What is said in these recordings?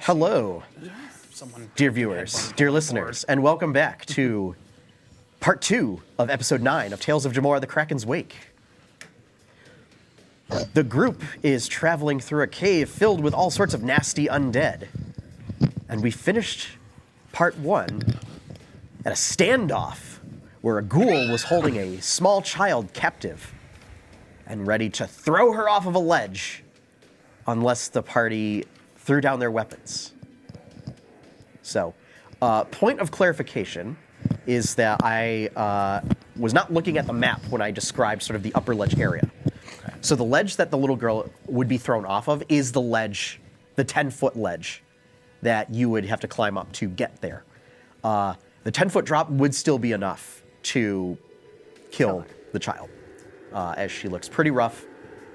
Hello, Someone dear viewers, dear listeners, and welcome back to part 2 of episode 9 of Tales of Jemmora, the Kraken's Wake. The group is traveling through a cave filled with all sorts of nasty undead. And we finished part 1 at a standoff where a ghoul was holding a small child captive and ready to throw her off of a ledge unless the party threw down their weapons. So, point of clarification is that I was not looking at the map when I described sort of the upper ledge area. Okay. So the ledge that the little girl would be thrown off of is the ledge, the 10-foot ledge that you would have to climb up to get there. The 10-foot drop would still be enough to kill the child, as she looks pretty rough,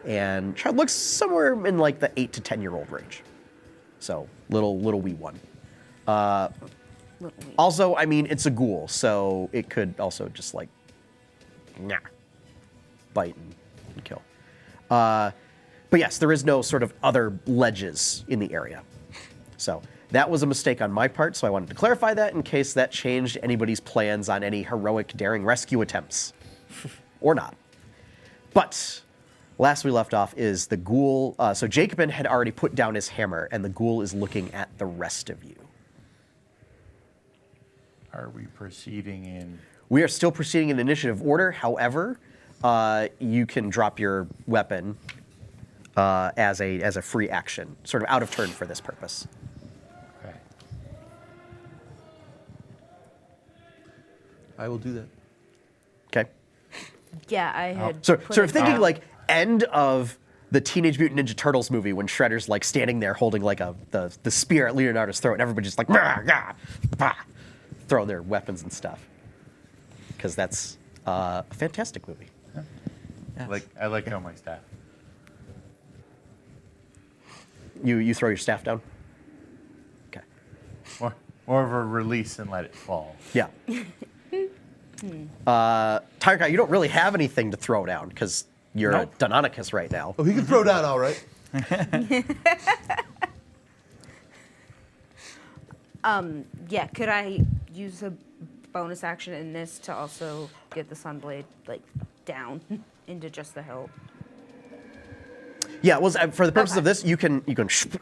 and child looks somewhere in like the 8 to 10-year-old range. So little wee one. Also, I mean, it's a ghoul, so it could also just like, bite and kill. But yes, there is no sort of other ledges in the area. So that was a mistake on my part, so I wanted to clarify that in case that changed anybody's plans on any heroic, daring rescue attempts. Or not. But last we left off is the ghoul. So Jacobin had already put down his hammer, and the ghoul is looking at the rest of you. Are we proceeding in? We are still proceeding in initiative order. However, you can drop your weapon as a free action, sort of out of turn for this purpose. Okay. I will do that. Okay. Yeah, I had. So sort of thinking like end of the Teenage Mutant Ninja Turtles movie when Shredder's like standing there holding like the spear at Leonardo's throat, and everybody's just like throwing their weapons and stuff. Because that's a fantastic movie. Yeah. Yes. I let go of my staff. You throw your staff down? Okay. More of a release and let it fall. Yeah. Tiger Guy, you don't really have anything to throw down because you're a Deinonychus right now. Oh, he can throw down all right. Yeah, could I use a bonus action in this to also get the Sunblade like down into just the hilt? Yeah, well, for the purpose of this, you can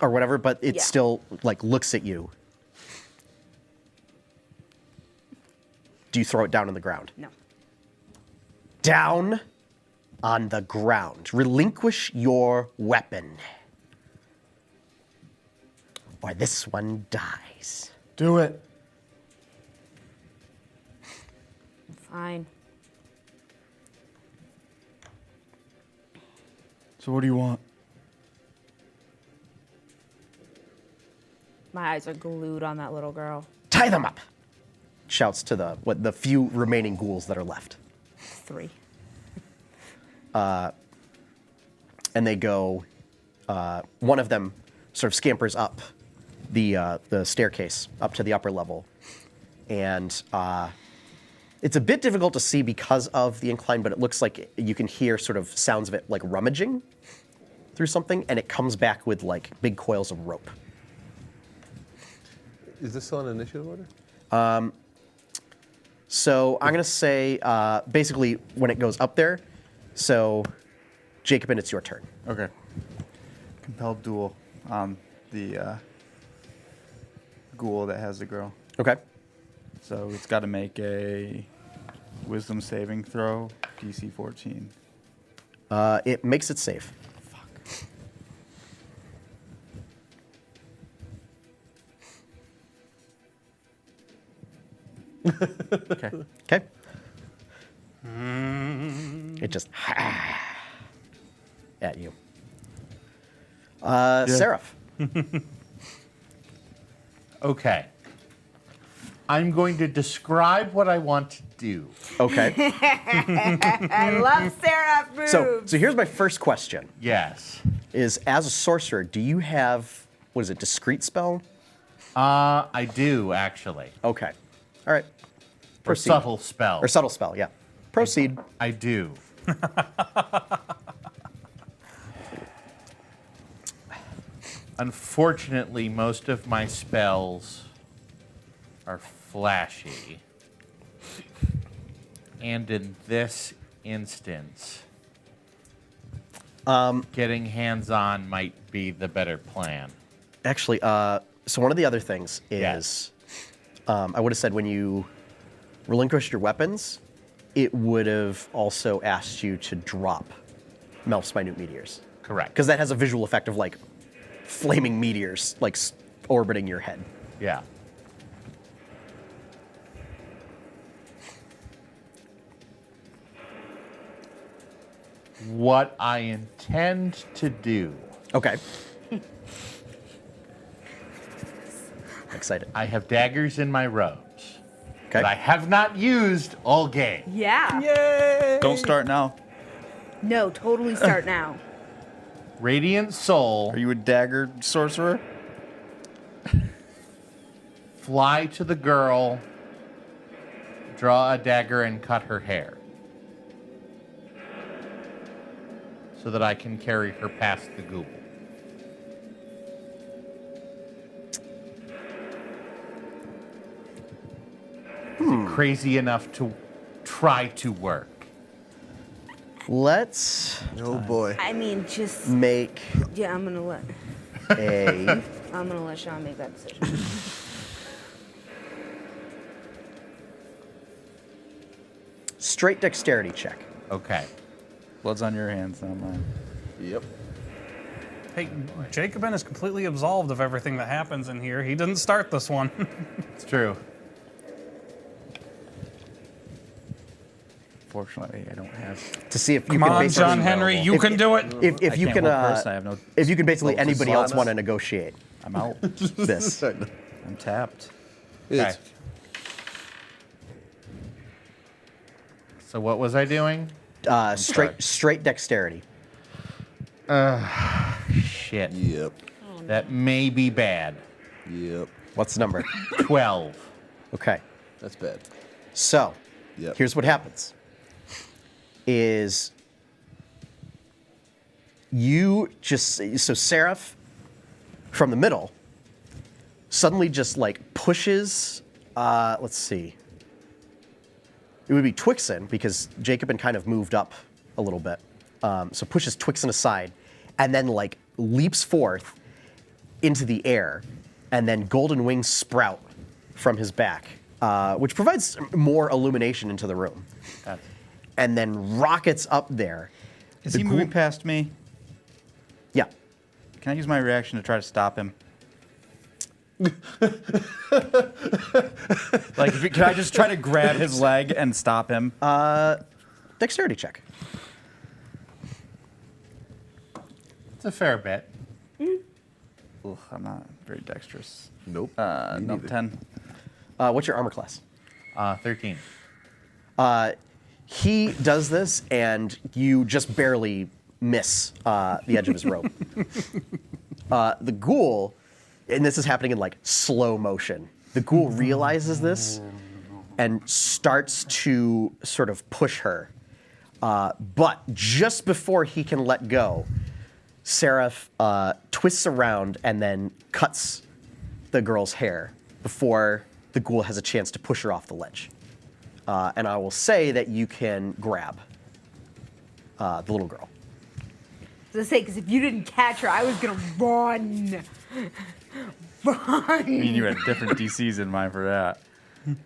or whatever, but it still like looks at you. Do you throw it down on the ground? No. Down on the ground. Relinquish your weapon, or this one dies. Do it. Fine. So what do you want? My eyes are glued on that little girl. Tie them up! Shouts to the few remaining ghouls that are left. 3. And they go. One of them sort of scampers up the staircase up to the upper level, and it's a bit difficult to see because of the incline, but it looks like you can hear sort of sounds of it like rummaging through something, and it comes back with like big coils of rope. Is this still in initiative order? So I'm gonna say basically when it goes up there. So Jacobin, it's your turn. Okay. Compelled duel on the ghoul that has the girl. Okay. So it's got to make a wisdom saving throw, DC 14. It makes it safe. Fuck. Okay. Okay. It just at you. Seraph. Okay. I'm going to describe what I want to do. Okay. I love Seraph moves. So here's my first question. Yes. Is as a sorcerer, do you have, what is it, discreet spell? I do, actually. Okay. All right. Or Proceed. subtle spell. Or subtle spell, yeah. Proceed. I do. Unfortunately, most of my spells are flashy. And in this instance, getting hands-on might be the better plan. Actually, so one of the other things is, Yes. I would have said when you relinquished your weapons, it would have also asked you to drop Melf's Minute Meteors. Correct. Because that has a visual effect of like flaming meteors like orbiting your head. Yeah. What I intend to do, Okay. Excited. I have daggers in my robes Okay. that I have not used all game. Yeah. Yay! Don't start now. No, totally start now. Radiant Soul, Are you a dagger sorcerer? fly to the girl, draw a dagger, and cut her hair. So that I can carry her past the ghoul. Is it crazy enough to try to work? Let's Oh boy. I mean, just make yeah. I'm gonna let Sean make that decision. straight dexterity check. Okay. Blood's on your hands, not mine. Yep. Hey, Jacobin is completely absolved of everything that happens in here. He didn't start this one. It's true. Fortunately, I don't have. To see if you Come can on, basically John Henry, you if- can do it. if I you can't can hold person, I have no. if you can basically Well, anybody just else slap want to us. negotiate I'm out. this. I'm tapped. It's, So what was I doing? Straight dexterity. Shit. Yep. That may be bad. Yep. What's the number? 12. Okay. That's bad. So, Yep. here's what happens. Is you just so Seraph from the middle suddenly just like pushes let's see. It would be Twixen because Jacobin kind of moved up a little bit. So pushes Twixen aside and then like leaps forth into the air and then golden wings sprout from his back, which provides more illumination into the room. And then rockets up there. Is The he ghoul- moving past me? Yeah. Can I use my reaction to try to stop him? Like, can I just try to grab his leg and stop him? Dexterity check. It's a fair bet. Ugh, I'm not very dexterous. Nope. Me No, neither. 10. What's your armor class? 13. He does this, and you just barely miss the edge of his rope. The ghoul, and this is happening in like slow motion. The ghoul realizes this and starts to sort of push her. But just before he can let go, Seraph twists around and then cuts the girl's hair before the ghoul has a chance to push her off the ledge. And I will say that you can grab the little girl. I was gonna say, because if you didn't catch her, I was gonna run. I mean, you had different DCs in mind for that.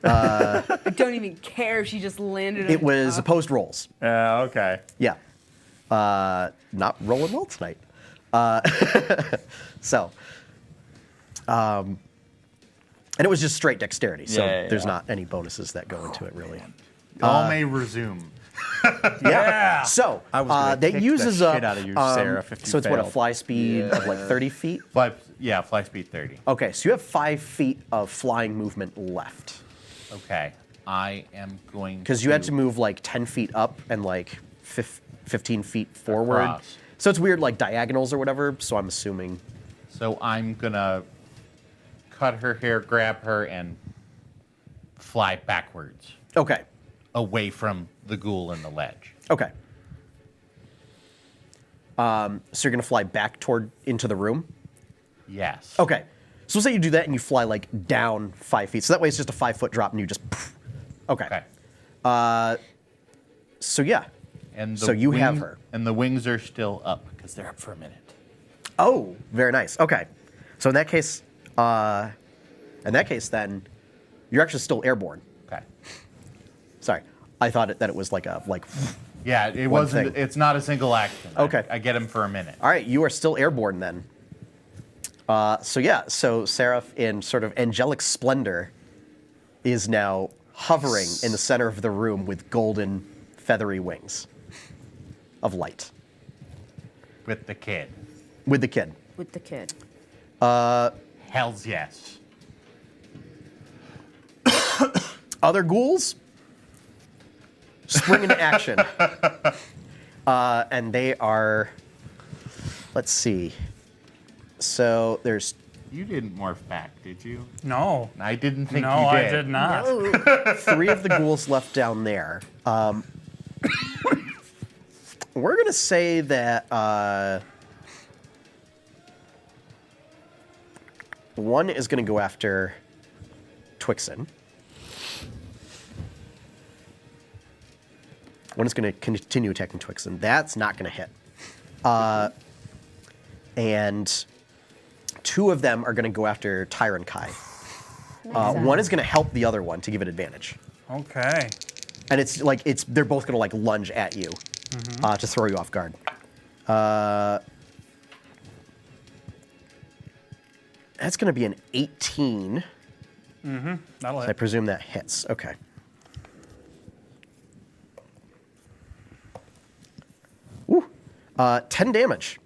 I don't even care if she just landed. It was opposed rolls. Okay. Yeah. Not rolling well tonight. So, and it was just straight dexterity, so Yeah, there's yeah. not any bonuses that go into it, really. All may resume. Yeah. So, I was gonna that kick uses the up. shit out of you, Seraph, if you so it's what, a failed. fly speed of like 30 feet? Fly speed 30. Okay, so you have 5 feet of flying movement left. Okay. I am going Because you had to move like 10 feet up and like 15 feet forward. Across. So it's weird, like diagonals or whatever. So I'm assuming. So I'm going to cut her hair, grab her, and fly backwards Okay. away from the ghoul and the ledge. Okay. So you're gonna fly back into the room. Yes. Okay. So let's say you do that and you fly like down 5 feet. So that way it's just a 5-foot drop and you just. Okay. Okay. So yeah. And So you have her. And the wings are still up because they're up for a minute. Oh, very nice. Okay. So in that case, then you're actually still airborne. Okay. Sorry, I thought that it was like a Yeah, it One wasn't. thing. It's not a single action. Okay. I get him for a minute. All right, you are still airborne then. So Seraph in sort of angelic splendor is now hovering in the center of the room with golden feathery wings of light With the kid. with the kid. With the kid. Hell's yes. Other ghouls spring into action. And they are, let's see. So there's You didn't morph back, did you? No. I didn't think No, you I did. did not. 3 of the ghouls left down there. We're going to say that one is going to go after Twixen. One is going to continue attacking Twixen. That's not going to hit. And 2 of them are going to go after Tyron Kai. One is going to help the other one to give it advantage. Okay. And they're both going to like lunge at you to throw you off guard. That's going to be an 18. That'll I hit. presume that hits. Okay. Woo. 10 damage.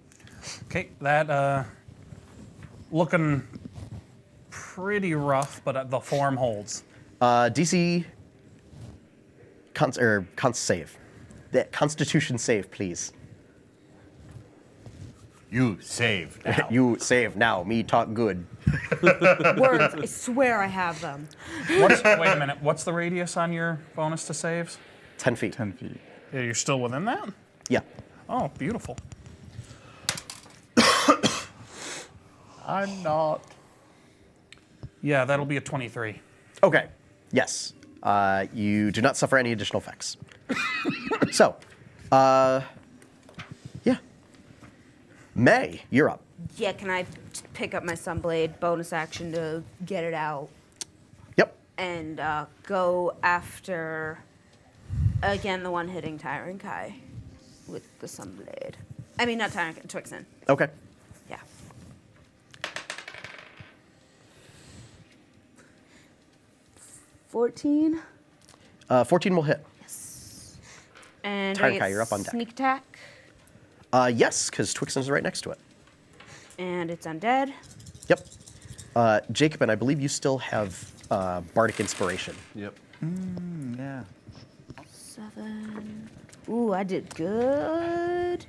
Okay, that looking pretty rough, but the form holds. DC const save. That Constitution save, please. You saved. Now. You save now. Me talk good. Words. I swear I have them. Wait a minute. What's the radius on your bonus to saves? 10 feet. 10 feet. Yeah, you're still within that? Yeah. Oh, beautiful. I'm not. Yeah, that'll be a 23. Okay. Yes. You do not suffer any additional effects. So, yeah. May, you're up. Yeah, can I pick up my Sunblade bonus action to get it out Yep. and go after, again, the one hitting Tyron Kai with the Sunblade. I mean, not Tyron Kai, Twixen. Okay. Yeah. $14. 14 will hit. And Tyron I Kai, get you're up on deck. sneak attack, Yes, because Twixen is right next to it. and it's undead. Yep. Jacob, and I believe you still have Bardic Inspiration. Yep. Yeah. 7. Ooh, I did good.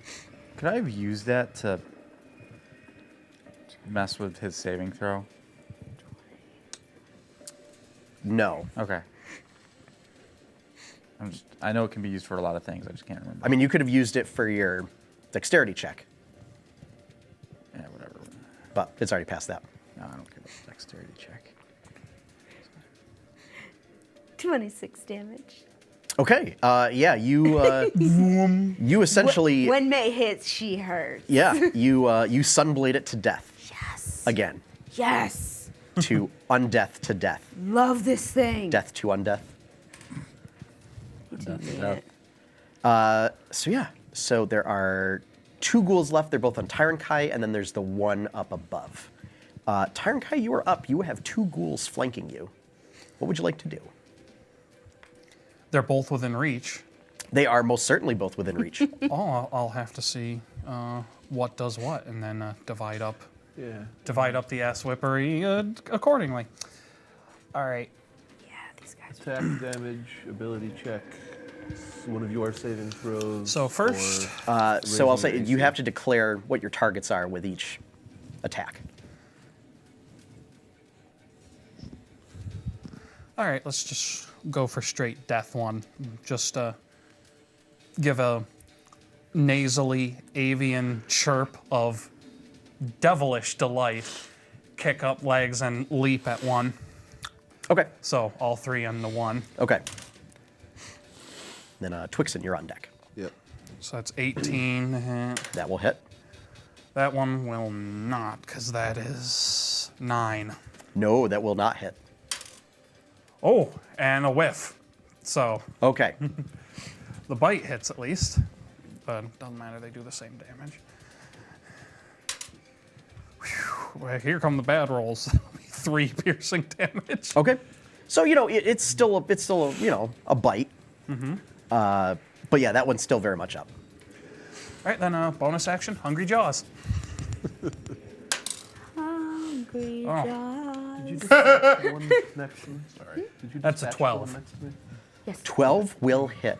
Could I have used that to mess with his saving throw? No. Okay. I know it can be used for a lot of things. I just can't remember. I mean, you could have used it for your dexterity check, Yeah, whatever. but it's already past that. No, I don't care about the dexterity check. 26 damage. Okay. Yeah, you you essentially When May hits, she hurts. yeah, you sunblade it to death Yes. again. Yes. To undeath to death. Love this thing. Death to undeath. Yep. So yeah, so there are 2 ghouls left. They're both on Tyron Kai, and then there's the one up above. Tyron Kai, you are up. You have 2 ghouls flanking you. What would you like to do? They're both within reach. They are most certainly both within reach. Oh, I'll have to see what does what, and then divide up the ass whippery accordingly. All right. Yeah, these guys. Attack, damage, ability check. It's one of your saving throws. So first- or So I'll say raising you your have to declare what your targets are with each attack. All right, let's just go for straight death one. Just give a nasally avian chirp of devilish delight, kick up legs and leap at one. Okay. So all three into one. Okay. Then Twixen, you're on deck. Yep. So that's 18 to hit. That will hit. That one will not, because that is 9. No, that will not hit. Oh, and a whiff. So Okay. the bite hits at least, but doesn't matter, they do the same damage. Whew, well, here come the bad rolls. 3 piercing damage. Okay. So it's still a bite. Mm-hmm. But yeah, that one's still very much up. All right, then bonus action, Hungry Jaws. Hungry Oh. Jaws. Did you just ask the one next to me? Sorry. Did you just That's a ask the 12. one next to me? Yes. 12 will hit.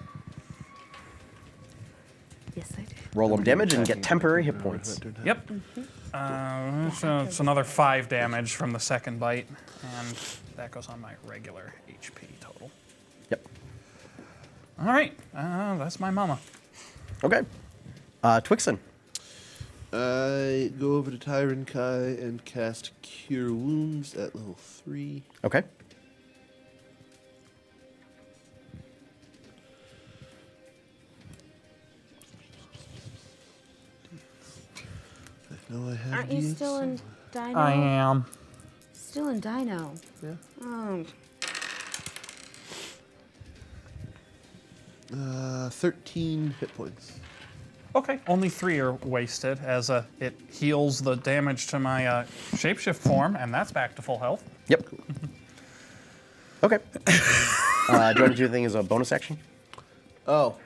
Yes, I did. Roll them damage and get temporary hit points. Yep. So it's another 5 damage from the second bite, and that goes on my regular HP total. Yep. All right, that's my mama. Okay. Twixen. I go over to Tyron Kai and cast Cure Wounds at level 3. Okay. I know I have Aren't you D8 still in somewhere. Dino? I am. Still in Dino. Yeah. Oh. 13 hit points. Okay, only 3 are wasted as it heals the damage to my shapeshift form, and that's back to full health. Yep. Okay. Do you want to do anything as a bonus action? Oh,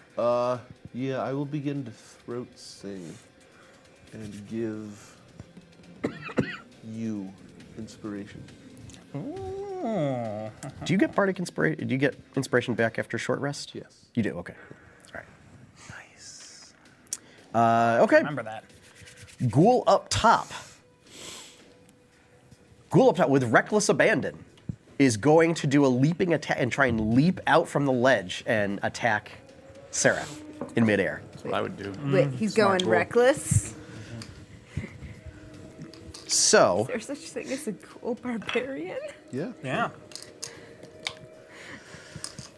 yeah, I will begin to throat sing and give you inspiration. Ooh. Do you get bardic inspiration? Do you get inspiration back after a short rest? Yes. You do. Okay. All Nice. right. Okay. Remember that. Ghoul up top. Ghoul up top with reckless abandon is going to do a leaping attack and try and leap out from the ledge and attack Sarah in midair. That's what I would do. Wait, he's smart going ghoul. reckless? So Is there such thing as a cool barbarian? Yeah. Yeah.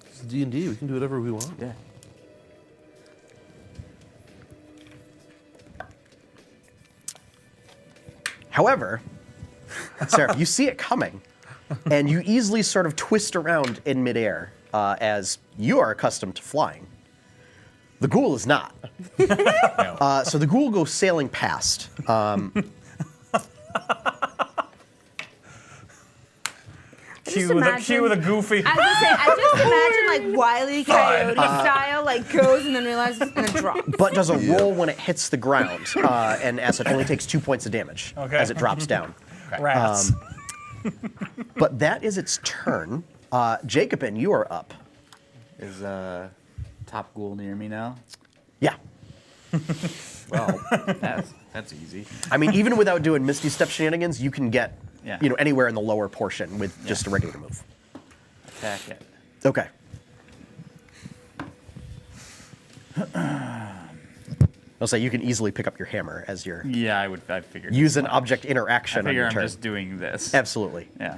It's D&D. We can do whatever we want. Yeah. However, Sarah, you see it coming, and you easily sort of twist around in midair as you are accustomed to flying. The ghoul is not. So the ghoul goes sailing past. Cue the goofy. I was gonna say, I just imagine like Wile E. Coyote style, like goes and then realizes and then drops. But does a roll when it hits the ground, and as it only takes 2 points of damage Okay. as it drops down. Rats. But that is its turn. Jacobin, you are up. Is top ghoul near me now? Yeah. Well, that's easy. I mean, even without doing Misty Step shenanigans, you can get Yeah. anywhere in the lower portion with just a regular move. Attack it. Okay. I'll say you can easily pick up your hammer as you're Yeah, I figured. use an object interaction I on figure your I'm turn. just doing this. Absolutely. Yeah.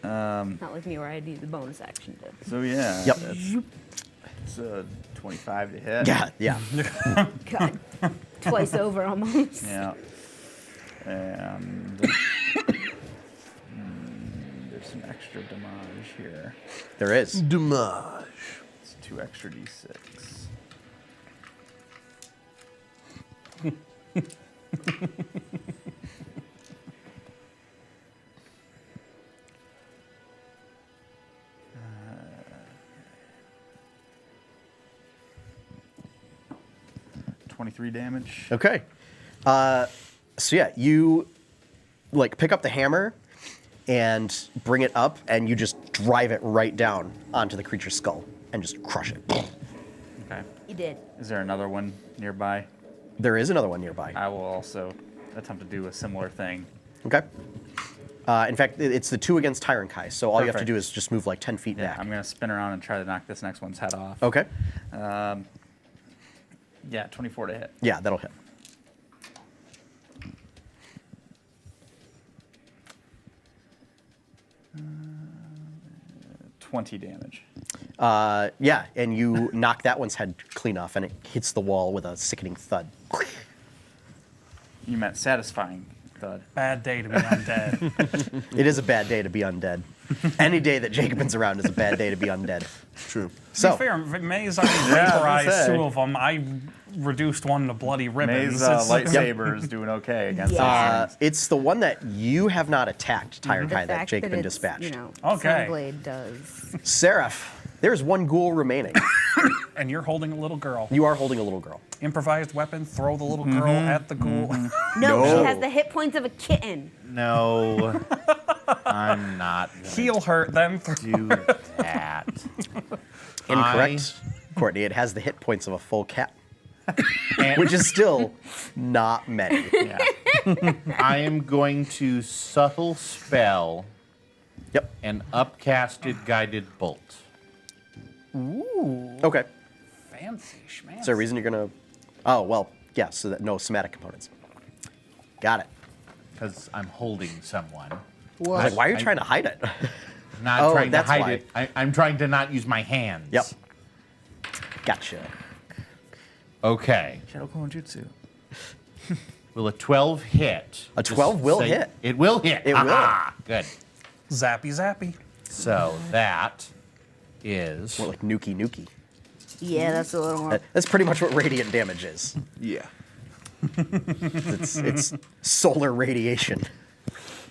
Not like me where I need the bonus action to. So yeah. Yep. It's 25 to hit. Yeah, yeah. God, twice over almost. Yeah. And there's some extra damage here. There is. Damage. It's 2 extra d6. Uh, 23 damage. Okay. So yeah, you pick up the hammer and bring it up, and you just drive it right down onto the creature's skull and just crush it. Okay. You did. Is there another one nearby? There is another one nearby. I will also attempt to do a similar thing. Okay. In fact, it's the 2 against Tyrant Kai, so all you have to Perfect. do is just move 10 feet Yeah, back. I'm going to spin around and try to knock this next one's head off. Okay. Yeah, 24 to hit. Yeah, that'll hit. 20 damage. Yeah, and you knock that one's head clean off, and it hits the wall with a sickening thud. You meant satisfying thud. Bad day to be undead. It is a bad day to be undead. Any day that Jacobin's around is a bad day to be undead. True. To be So, fair, Maze already I was gonna vaporized say. 2 of them. I reduced one to bloody ribbons. Maze lightsaber is doing okay against those. it's the one that you have not attacked, The Tyrekai, that fact Jacobin it's, dispatched. You know, Okay. Sunblade does. Seraph, there's one ghoul remaining. And you're holding a little girl. You are holding a little girl. Improvised weapon, throw the little girl at the ghoul. No, No. she has the hit points of a kitten. No, I'm not gonna Heal her, then do that. Incorrect, Courtney. It has the hit points of a full cat, And which is still not many. yeah. I am going to subtle spell Yep. an upcasted guided bolt. Okay. fancy schmancy. Is there a reason you're gonna? Oh well, yeah. So that no somatic components. Got it. Because I'm holding someone. I was like, why are you trying to hide it? Not Oh, trying to that's hide why. it. I'm trying to not use my hands. Yep. Gotcha. Okay. Shadow Clone Jutsu. Will a 12 hit? A 12 will say- hit. It will hit. It will. Aha! Good. Zappy zappy. So that is More like nuki nuki. Yeah, that's a little more. That's pretty much what radiant damage is. Yeah. It's solar radiation.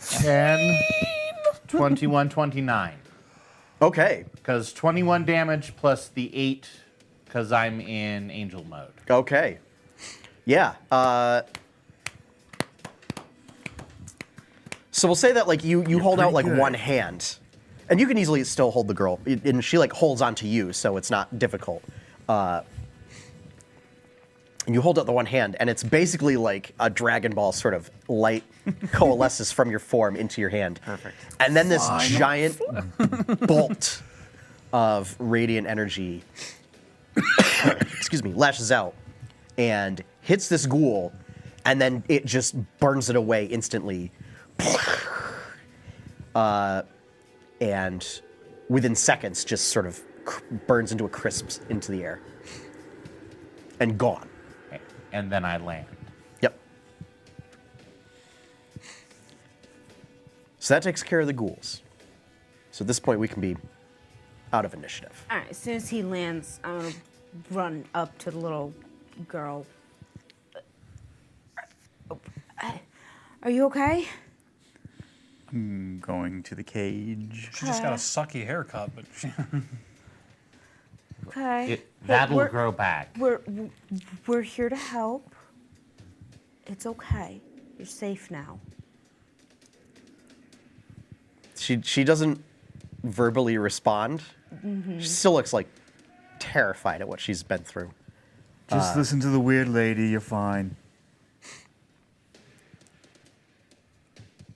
10, 21, 29. Okay. Because 21 damage plus the 8 because I'm in angel mode. Okay. Yeah. So we'll say that like you hold out like pretty good. one hand, and you can easily still hold the girl, and she like holds onto you, so it's not difficult. And you hold out the one hand, and it's basically like a Dragon Ball sort of light coalesces from your form into your hand. Perfect. And then this giant bolt of radiant energy, excuse me, lashes out and hits this ghoul, and then it just burns it away instantly. And within seconds, just sort of burns into a crisp into the air. And gone. And then I land. Yep. So that takes care of the ghouls. So at this point, we can be out of initiative. All right, as soon as he lands, I'm gonna run up to the little girl. Are you okay? I'm going to the cage. She just got a sucky haircut, but she, Okay. That'll we're- grow back. We're here to help. It's okay. You're safe now. She doesn't verbally respond. She still looks like terrified at what she's been through. Just listen to the weird lady, you're fine.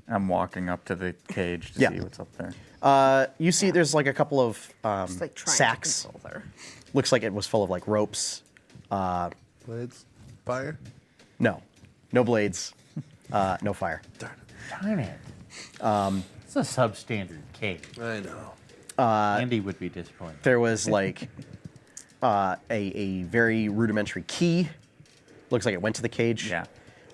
I'm walking up to the cage to Yeah. see what's up there. You see, there's like a couple of Just like trying sacks. to console her. Looks like it was full of like ropes. Blades. Fire. No blades. No fire. Darn it. It's a substandard cake. I know. Andy would be disappointed. There was like a very rudimentary key. Looks like it went to the cage. Yeah.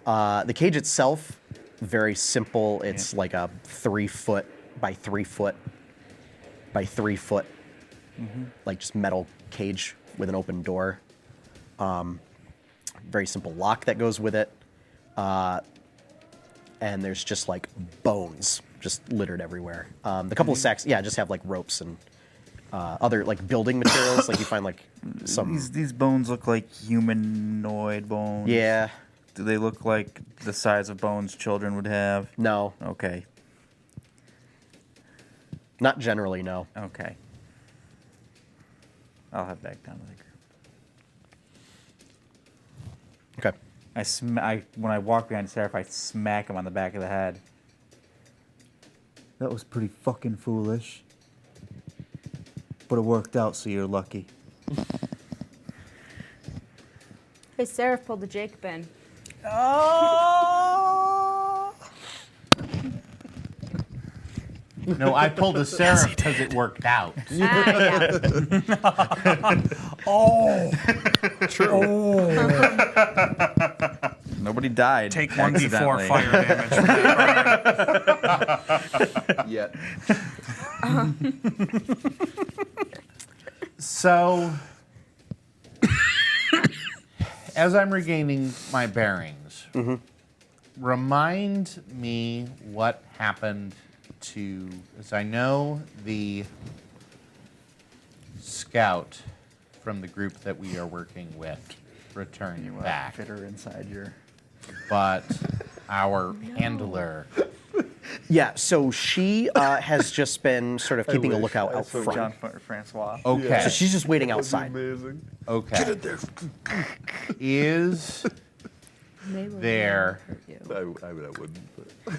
The cage itself, very simple. It's like a 3 foot by 3 foot by 3 foot, like just metal cage with an open door. Very simple lock that goes with it. And there's just like bones just littered everywhere. The couple of sacks, yeah, just have like ropes and other like building materials. Like you find like some, These bones look like humanoid bones. yeah, Do they look like the size of bones children would have? no, Okay. not generally, no. Okay. I'll head back down to the group. Okay. When I walk behind Seraph, I smack him on the back of the head. That was pretty fucking foolish. But it worked out, so you're lucky. Hey, Sarah pulled the Jacobin. No, I pulled a Seraph because it worked out. Yeah. Oh, Nobody died. take 1d4 accidentally. fire damage. From that. Yet. So, as I'm regaining my bearings, remind me what happened to, as I know the scout from the group that we are working with returned You back, fit her inside your. but our handler, Yeah, so she has just been sort of keeping a wish lookout I out saw front. John Francois. okay, So she's just waiting That'd be outside. amazing. okay, Get in there. is They will there hurt you. I wouldn't. But.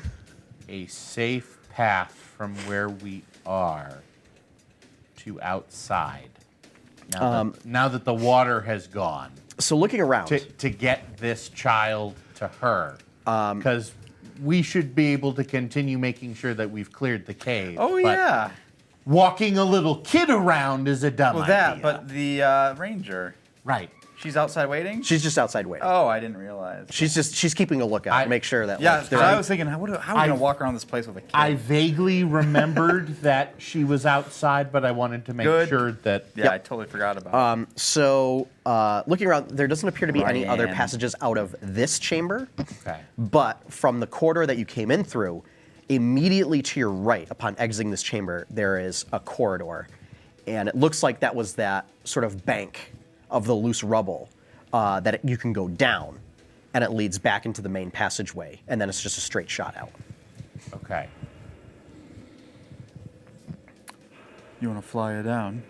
a safe path from where we are to outside now that the water has gone So looking around, to get this child to her because we should be able to continue making sure that we've cleared the cave. Oh but yeah. walking a little kid around is a dumb Well, idea. that, but the ranger, right. she's outside waiting. she's just outside waiting. Oh, I didn't realize. She's keeping a lookout to make sure that Yeah, like, because they're I was thinking, how are we gonna walk around this place with a kid? I vaguely remembered that she was outside, but I wanted to make Good. sure that yeah, I totally forgot about it. So, looking around, there doesn't appear to be any other Ryan. passages out of this chamber, okay. but from the corridor that you came in through, immediately to your right, upon exiting this chamber, there is a corridor. And it looks like that was that sort of bank of the loose rubble that you can go down, and it leads back into the main passageway, and then it's just a straight shot out. Okay. You want to fly her down?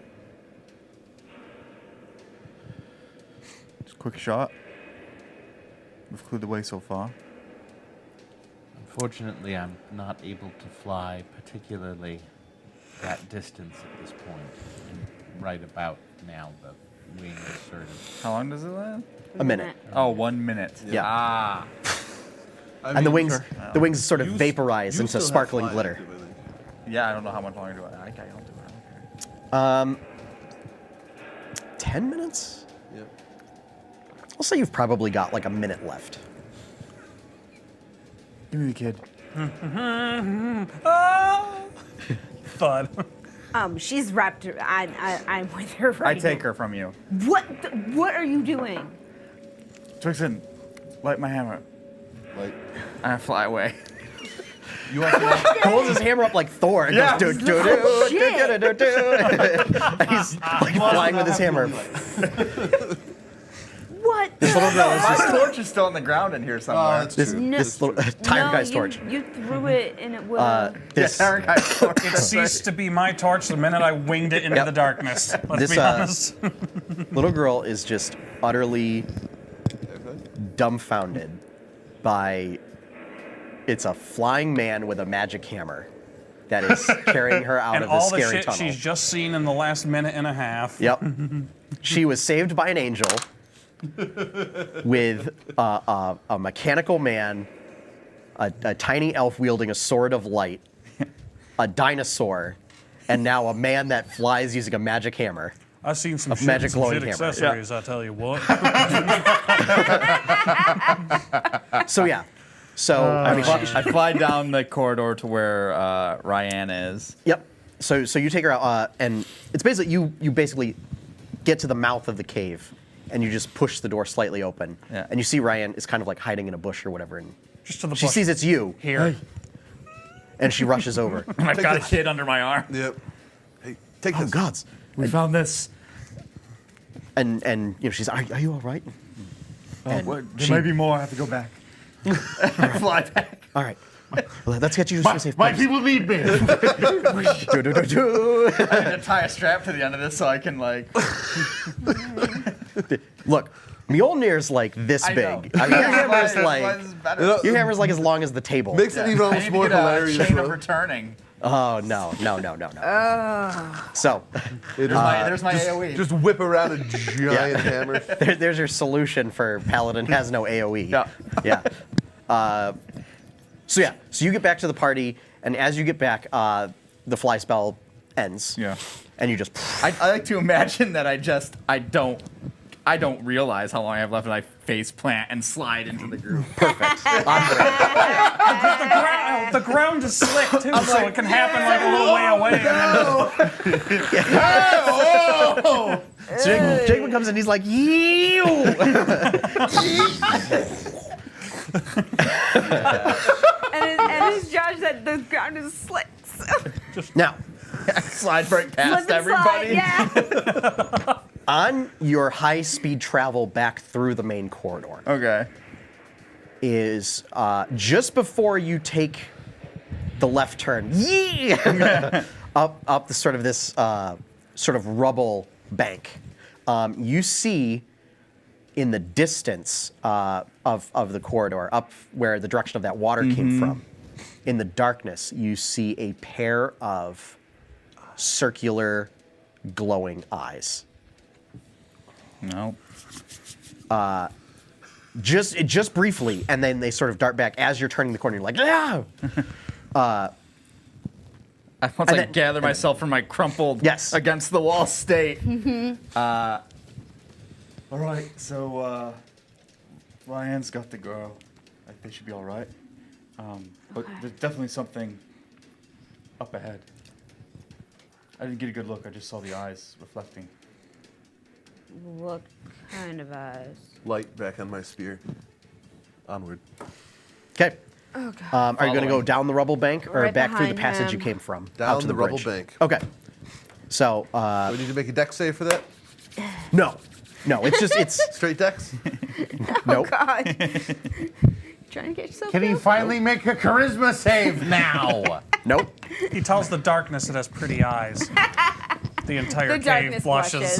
Just a quick shot. We've cleared the way so far. Unfortunately, I'm not able to fly particularly that distance at this point. And right about now, the wing is sort of... How long does it last? A minute. Oh, 1 minute. Yeah. Ah. And the wings sort of You s- vaporize you into still have sparkling flying glitter. active, I think. Yeah, I don't know how much longer do I don't do it. I don't care. 10 minutes? Yep. I'll say you've probably got like a minute left. Give me the kid. Thud. She's wrapped. I'm with her I right take now. her from you. What are you doing? Twixen, light my hammer. Like, And I fly away. you have to. Holds his hammer up like Thor and Yeah. goes do do Oh, do shit. do do do. And he's like flying with his hammer. What? This little girl is My just torch is still on the ground in here somewhere. that's this, true. No. this little tired no, guy's torch. You threw it and it will. This Aaron guy's torch. It ceased to be my torch the minute I winged it into Yep. the darkness. Let's This, be honest. little girl is just utterly Okay. dumbfounded by it's a flying man with a magic hammer that is carrying her out And of this all the scary shit tunnel. she's just seen in the last minute and a half. Yep. She was saved by an angel with a mechanical man, a tiny elf wielding a sword of light, a dinosaur, and now a man that flies using a magic hammer. I've seen some Of shit, magic and some glowing shit hammer. accessories, I tell you what. So yeah. So I mean, I fly down the corridor to where Ryan is. yep. So you take her out, and it's basically you basically get to the mouth of the cave, and you just push the door slightly open, Yeah. and you see Ryan is kind of like hiding in a bush or whatever, and Just to the she bush. sees it's you, Here. and she rushes over. And I've got a kid under my arm. Yep. Hey, take Oh this. gods! We found this. And you know she's, are you all right? And There she- may be more. I have to go back. I fly back. All right. Well, let's get you to a safe My place. people need me. Do, do, do, do. I need to tie a strap to the end of this so I can like. Look, Mjolnir's like this I know. big. I mean, your hammer's This like is better. your hammer's like as long as the table. Makes it even I almost need more to get a hilarious, chain of bro. returning. Oh no. So There's my AOE. Just whip around a giant hammer. there's your solution for Paladin has no AOE. Yeah. Yeah. So you get back to the party, and as you get back, the fly spell ends. Yeah. And you just I like to imagine that I don't realize how long I have left, and I face plant and slide into the group. perfect. The ground is slick too, so it can happen like a little way away. So Jacob comes in, he's like, "Yew!" And it's Josh that the ground is slick. So. Now, Slide right past Slip and everybody. slide, yeah. on your high-speed travel back through the main corridor Okay. is just before you take the left turn, up the sort of this sort of rubble bank. You see in the distance of the corridor, up where the direction of that water came from, in the darkness, you see a pair of circular, glowing eyes. No. Just briefly, and then they sort of dart back as you're turning the corner. You're like, "Ah!" Once I then- gather myself from my crumpled Yes. against the wall state. All right, so Ryan's got the girl. Like, they should be all right. But there's definitely something up ahead. I didn't get a good look. I just saw the eyes reflecting. What kind of eyes? Light back on my spear. Onward. Okay. Oh, God. Are you going to go Following. down the rubble bank or Right back through the behind passage you him. came from? Down out to the rubble bridge? bank. Okay. So, Do I need to make a dex save for that? no, it's just, it's, Straight dex? nope. God. Trying to get yourself Can he killed? finally make a charisma save now? Nope. He tells the darkness it has pretty eyes. The entire The cave darkness blushes.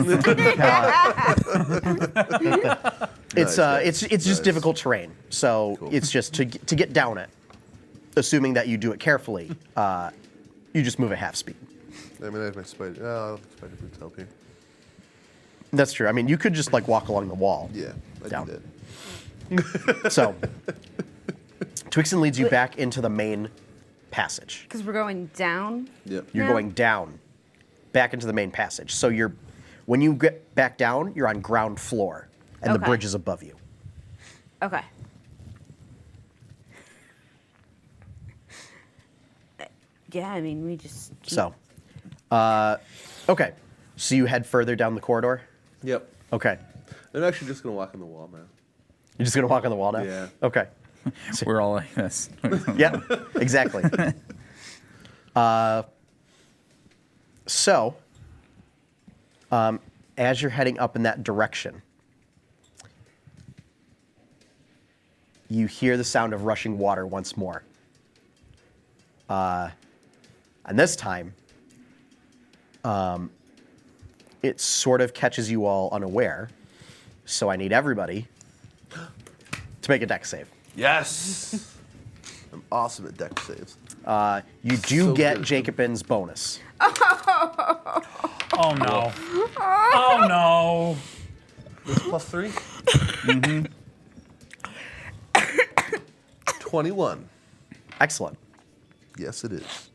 It's just difficult terrain. So it's just to get down it, assuming that you do it carefully, you just move at half speed. I mean, I have my spider. Oh, spider boots help here. That's true. I mean, you could just like walk along the wall. Yeah, I Down. did that. So, Twixen leads you back into the main passage. Because we're going down. Yep. You're Yeah. going down, back into the main passage. So when you get back down, you're on ground floor, and the Okay. bridge is above you. Okay. Yeah, I mean, we just. keep- So, okay. So you head further down the corridor. Yep. Okay. I'm actually just gonna walk on the wall now. You're just gonna walk on the wall now. Yeah. Okay. We're all like this. Yeah. Exactly. So, as you're heading up in that direction, you hear the sound of rushing water once more. And this time, it sort of catches you all unaware. So I need everybody to make a dex save. Yes. I'm awesome at dex saves. You do So get good. Jacobin's bonus. Oh no. Oh no. +3. 21. Excellent. Yes, it is.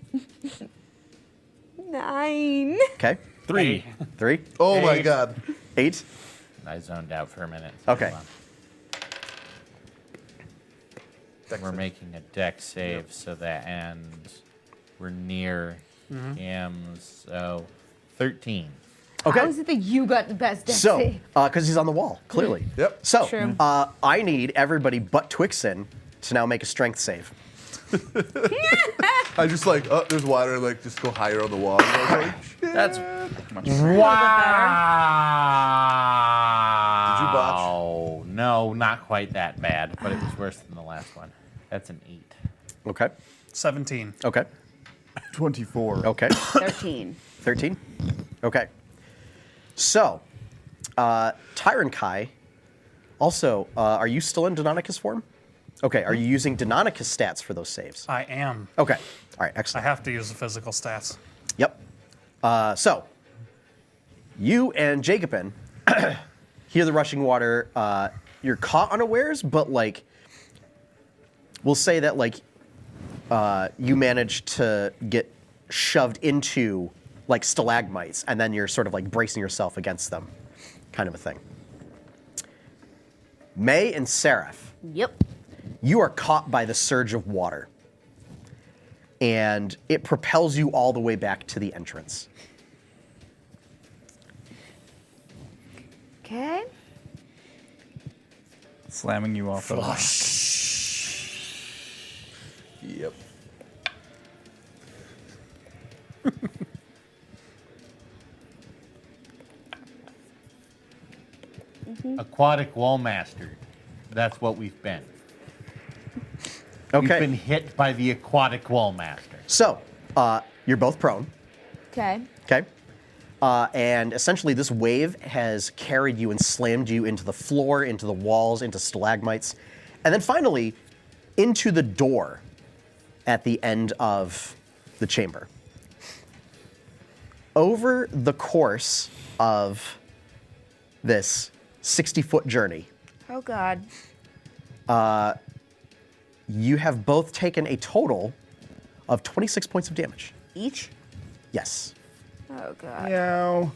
9. Okay. 3. 3. Oh my Eight. God. 8. I zoned out for a minute. Okay. Hold on. We're making a deck save so that ends. We're near him, so 13. Okay. How is it that you got the best dex So, save? because he's on the wall, clearly. Yep. So, True. I need everybody but Twixen to now make a strength save. I just like, oh, there's water. Like, just go higher on the wall. And I was like, shit. That's much Wow. No, not quite that bad, but it was worse than the last one. That's an 8. Okay. 17. Okay. 24. Okay. 13. 13. Okay. So, Tyrant Kai, also, are you still in Deinonychus form? Okay. Are you using Deinonychus stats for those saves? I am. Okay. All right. I Excellent. have to use the physical stats. Yep. So, you and Jacobin hear the rushing water. You're caught unawares, but like, we'll say that like, you managed to get shoved into like stalagmites, and then you're sort of like bracing yourself against them, kind of a thing. May and Seraph, Yep. you are caught by the surge of water, and it propels you all the way back to the entrance. Okay. Slamming you off the rock. Yep. Aquatic wall master. That's what we've been. We've Okay. been hit by the aquatic wall master. So, you're both prone. Okay. Okay. And essentially, this wave has carried you and slammed you into the floor, into the walls, into stalagmites, and then finally into the door at the end of the chamber. Over the course of this 60-foot journey, Oh God. you have both taken a total of 26 points of damage. Each. Yes. Oh God. Yo.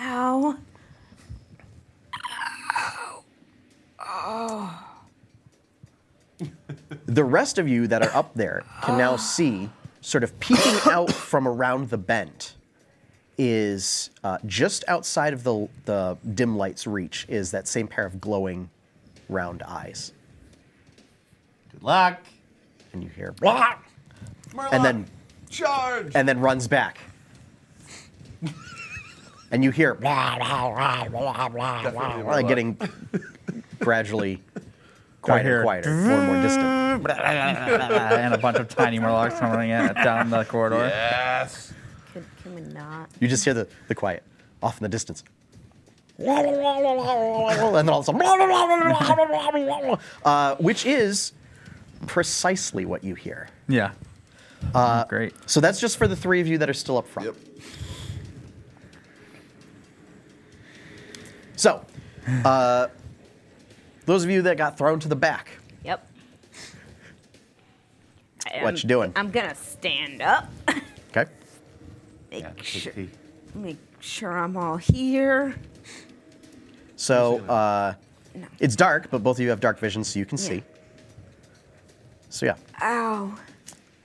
Ow. The rest of you that are up there can now see, sort of peeking out from around the bend, is just outside of the dim light's reach, is that same pair of glowing round eyes. Good luck. And you hear, "Blah!" and then Charge! and then runs back. And you hear, "Blah, blah, blah, blah, blah, Definitely blah," getting gradually quieter hear and quieter, more and more distant. And a bunch of tiny murlocs coming down the corridor. Yes! Can we not? You just hear the quiet off in the distance. And then all of a sudden, which is precisely what you hear. Yeah. Great. So that's just for the three of you that are still up front. Yep. So, those of you that got thrown to the back, Yep. What you doing? I'm gonna stand up. okay? Yeah, Make sure I'm all here. So, it's dark, but both of you have dark vision, so you can see. So, yeah. Ow.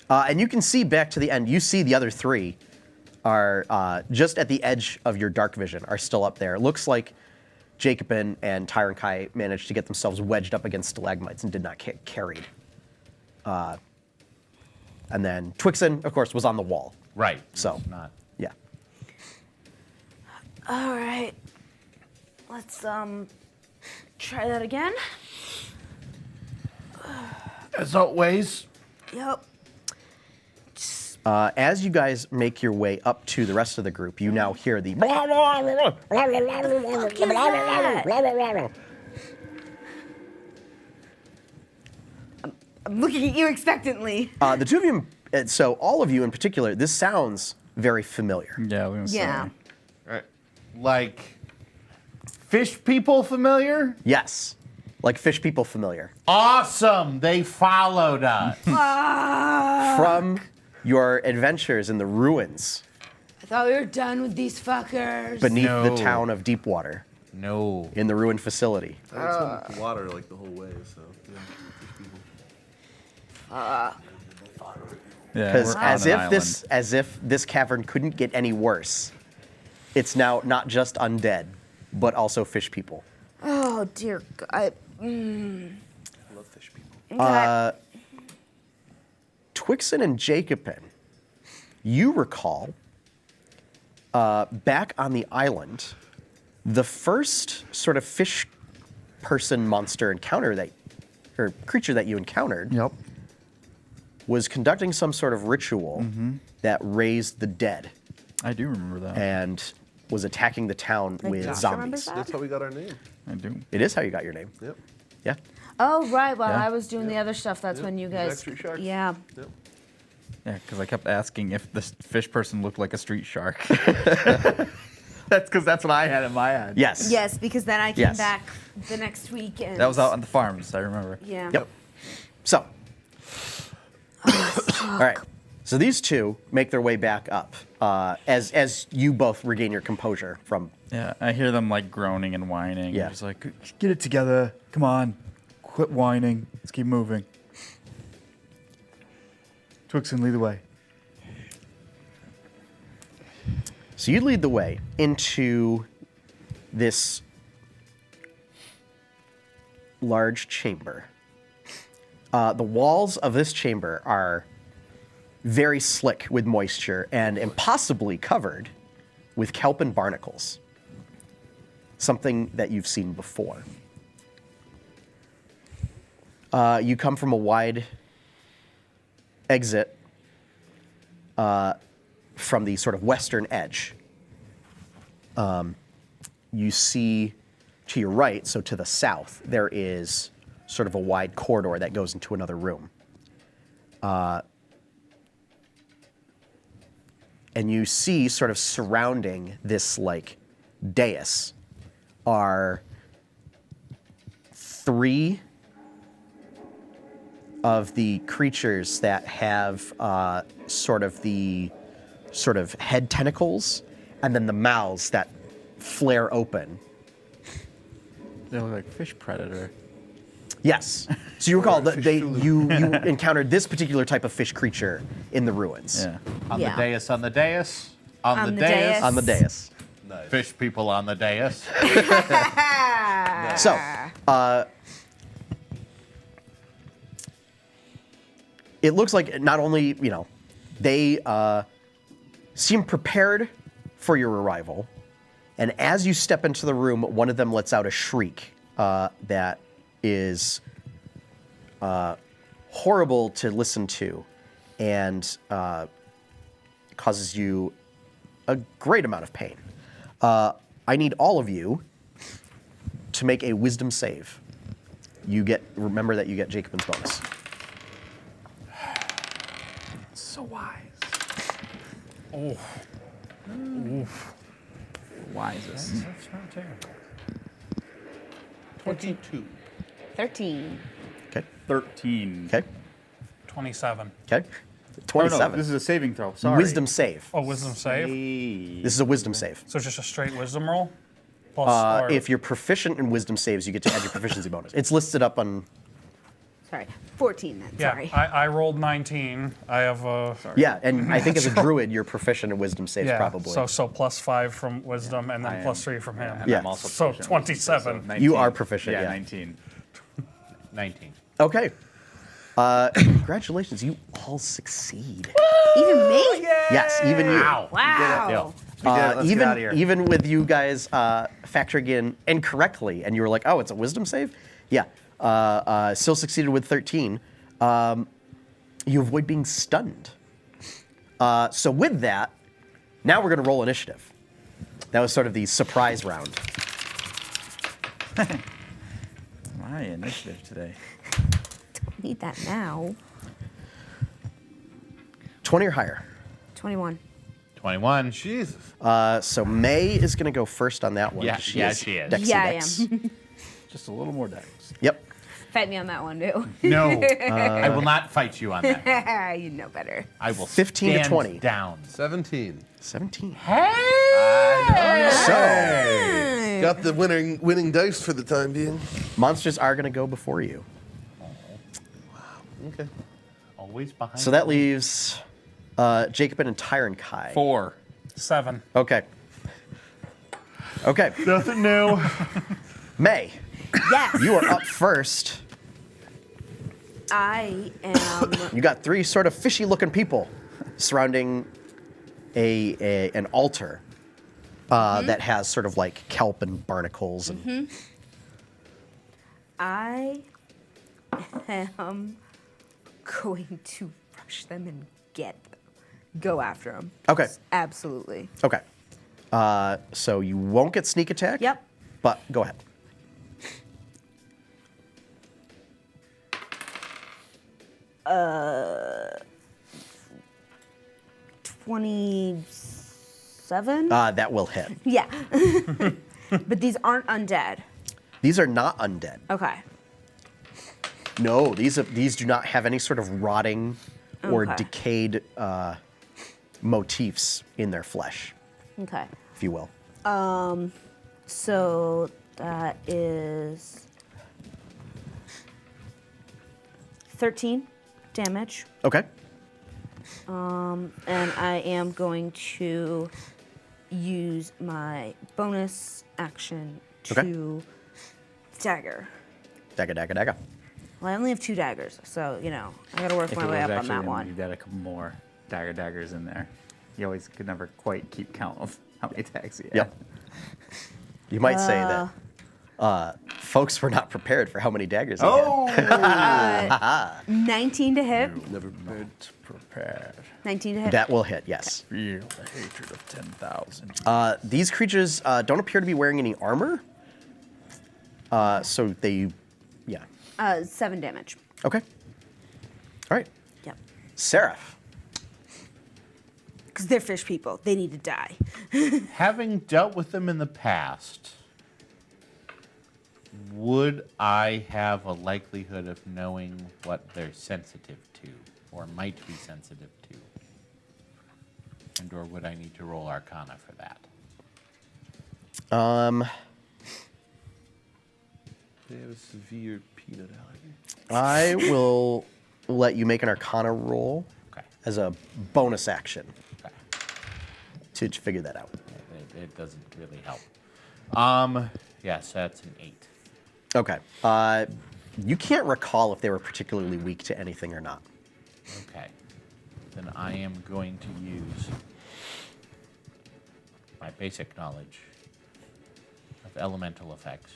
And you can see back to the end. You see the other three are just at the edge of your dark vision, are still up there. It looks like Jacobin and Tyron Kai managed to get themselves wedged up against stalagmites and did not get carried. And then Twixen, of course, was on the wall. Right. So, It's not. yeah. All right. Let's try that again. As always. Yep. As you guys make your way up to the rest of the group, you now hear the. I'm looking at you expectantly. The two of you, so all of you in particular, this sounds very familiar. Yeah, we Yeah. Alright. Like fish people familiar? Yes. Like fish people familiar. Awesome. They followed us. From your adventures in the ruins I thought we were done with these fuckers. beneath the No. town of Deepwater No. in the ruined facility. I was swimming with the water like the whole way, so yeah. Fish people. Yeah, Because we're on as an if this cavern couldn't get any worse, it's now not just undead, but also fish people. Oh dear God. I love fish people. Okay. Twixen and Jacobin, you recall back on the island, the first sort of fish person monster encounter or creature that you encountered Yep. was conducting some sort of ritual that raised the dead I do remember that. and was attacking the town Like with Josh zombies. remembers that? That's how we got our name. I do. It is how you got your name. Yep. Yeah. Oh right. While Yeah. I was doing the other stuff, that's Yep. when you guys. BackStreet Sharks. Yeah. Yep. Yeah, because I kept asking if this fish person looked like a street shark. That's because that's what I had in my head. Yes. Yes, because then I came Yes. back the next week and. That was out on the farms, I remember. Yeah. Yep. So, All right. So these two make their way back up as you both regain your composure from. Yeah, I hear them like groaning and whining. Yeah. I'm just like, get it together. Come on. Quit whining. Let's keep moving. Twixen, lead the way. So you lead the way into this large chamber. The walls of this chamber are very slick with moisture and impossibly covered with kelp and barnacles. Something that you've seen before. You come from a wide exit from the sort of western edge. You see to your right, so to the south, there is sort of a wide corridor that goes into another room. And you see sort of surrounding this like dais are 3 of the creatures that have sort of head tentacles and then the mouths that flare open. They look like fish predator. Yes. So you recall that you encountered this particular type of fish creature in the ruins. Yeah. On Yeah. the dais, on the dais, on, On the the dais. dais. On the dais. Nice. Fish people on the dais. So, it looks like not only, they seem prepared for your arrival, and as you step into the room, one of them lets out a shriek that is horrible to listen to and causes you a great amount of pain. I need all of you to make a wisdom save. Remember that you get Jacobin's bonus. So wise. Oh, Wisest. that's not terrible. 22. 13. Okay. 13. Okay. 27. Okay. Oh, 27. no, this is a saving throw. Sorry. Wisdom save. Oh, wisdom save. This is a wisdom save. So just a straight wisdom roll? Plus, or- If you're proficient in wisdom saves, you get to add your proficiency bonus. It's listed up on. Sorry. 14 then. yeah, Sorry. I rolled 19. I have a. Yeah, and I think as a druid, you're proficient in wisdom saves Yeah, probably. so plus 5 from wisdom and I then am. plus 3 from him. And Yeah. I'm also So proficient. 27. So 19. You are proficient, yeah. 19. 19. Okay. Congratulations, you all succeed. Even me? Yes, even you. Wow. Wow. Let's get outta here. Even with you guys factoring in incorrectly, and you were like, "Oh, it's a wisdom save." Yeah, still succeeded with 13. You avoid being stunned. So with that, now we're going to roll initiative. That was sort of the surprise round. My initiative today. Need that now. 20 or higher. 21. 21. Jesus. So May is going to go first on that one. Yeah, 'cause yeah, she is. Dexy Yeah, I Dex. am. Just a little more dex. Yep. Fight me on that one, too. No, I will not fight you on that. You know better. I will 15 to stand 20. down. 17. 17. Hey. Got the winning dice for the time being. Monsters are going to go before you. Okay. Always behind. So that leaves Jacobin and Tyron Kai. 4. 7. Okay. Okay. Nothing new. May, Yes. you are up first. I am. You got 3 sort of fishy-looking people surrounding an altar that has sort of like kelp and barnacles. And I am going to rush them and get them. Go after them. Okay. Absolutely. Okay. So you won't get sneak attack. Yep. But go ahead. 27? That will hit. Yeah. But these aren't undead. These are not undead. Okay. No, these do not have any sort of rotting or Okay. decayed motifs in their flesh, Okay. if you will. So that is 13 damage. Okay. And I am going to use my bonus action Okay. to dagger. Dagger, dagger, dagger. Well, I only have 2 daggers, so, I gotta work If my it way was up on actually that him, one. you got a couple more daggers in there. You always could never quite keep count of how many tags you had. Yep. You might say that folks were not prepared for how many daggers he had. 19 to hit. Never been prepared. 19 to hit. That will hit, yes. Feel the hatred of 10,000. These creatures don't appear to be wearing any armor. So they, yeah. 7 damage. Okay. All right. Yep. Seraph. Because they're fish people. They need to die. Having dealt with them in the past, would I have a likelihood of knowing what they're sensitive to, or might be sensitive to? And or would I need to roll Arcana for that? They have a severe peanut allergy. I will let you make an Arcana roll Okay. as a bonus action Okay. to figure that out. It doesn't really help. Yes, that's an 8. Okay. You can't recall if they were particularly weak to anything or not. Okay. Then I am going to use my basic knowledge of elemental effects.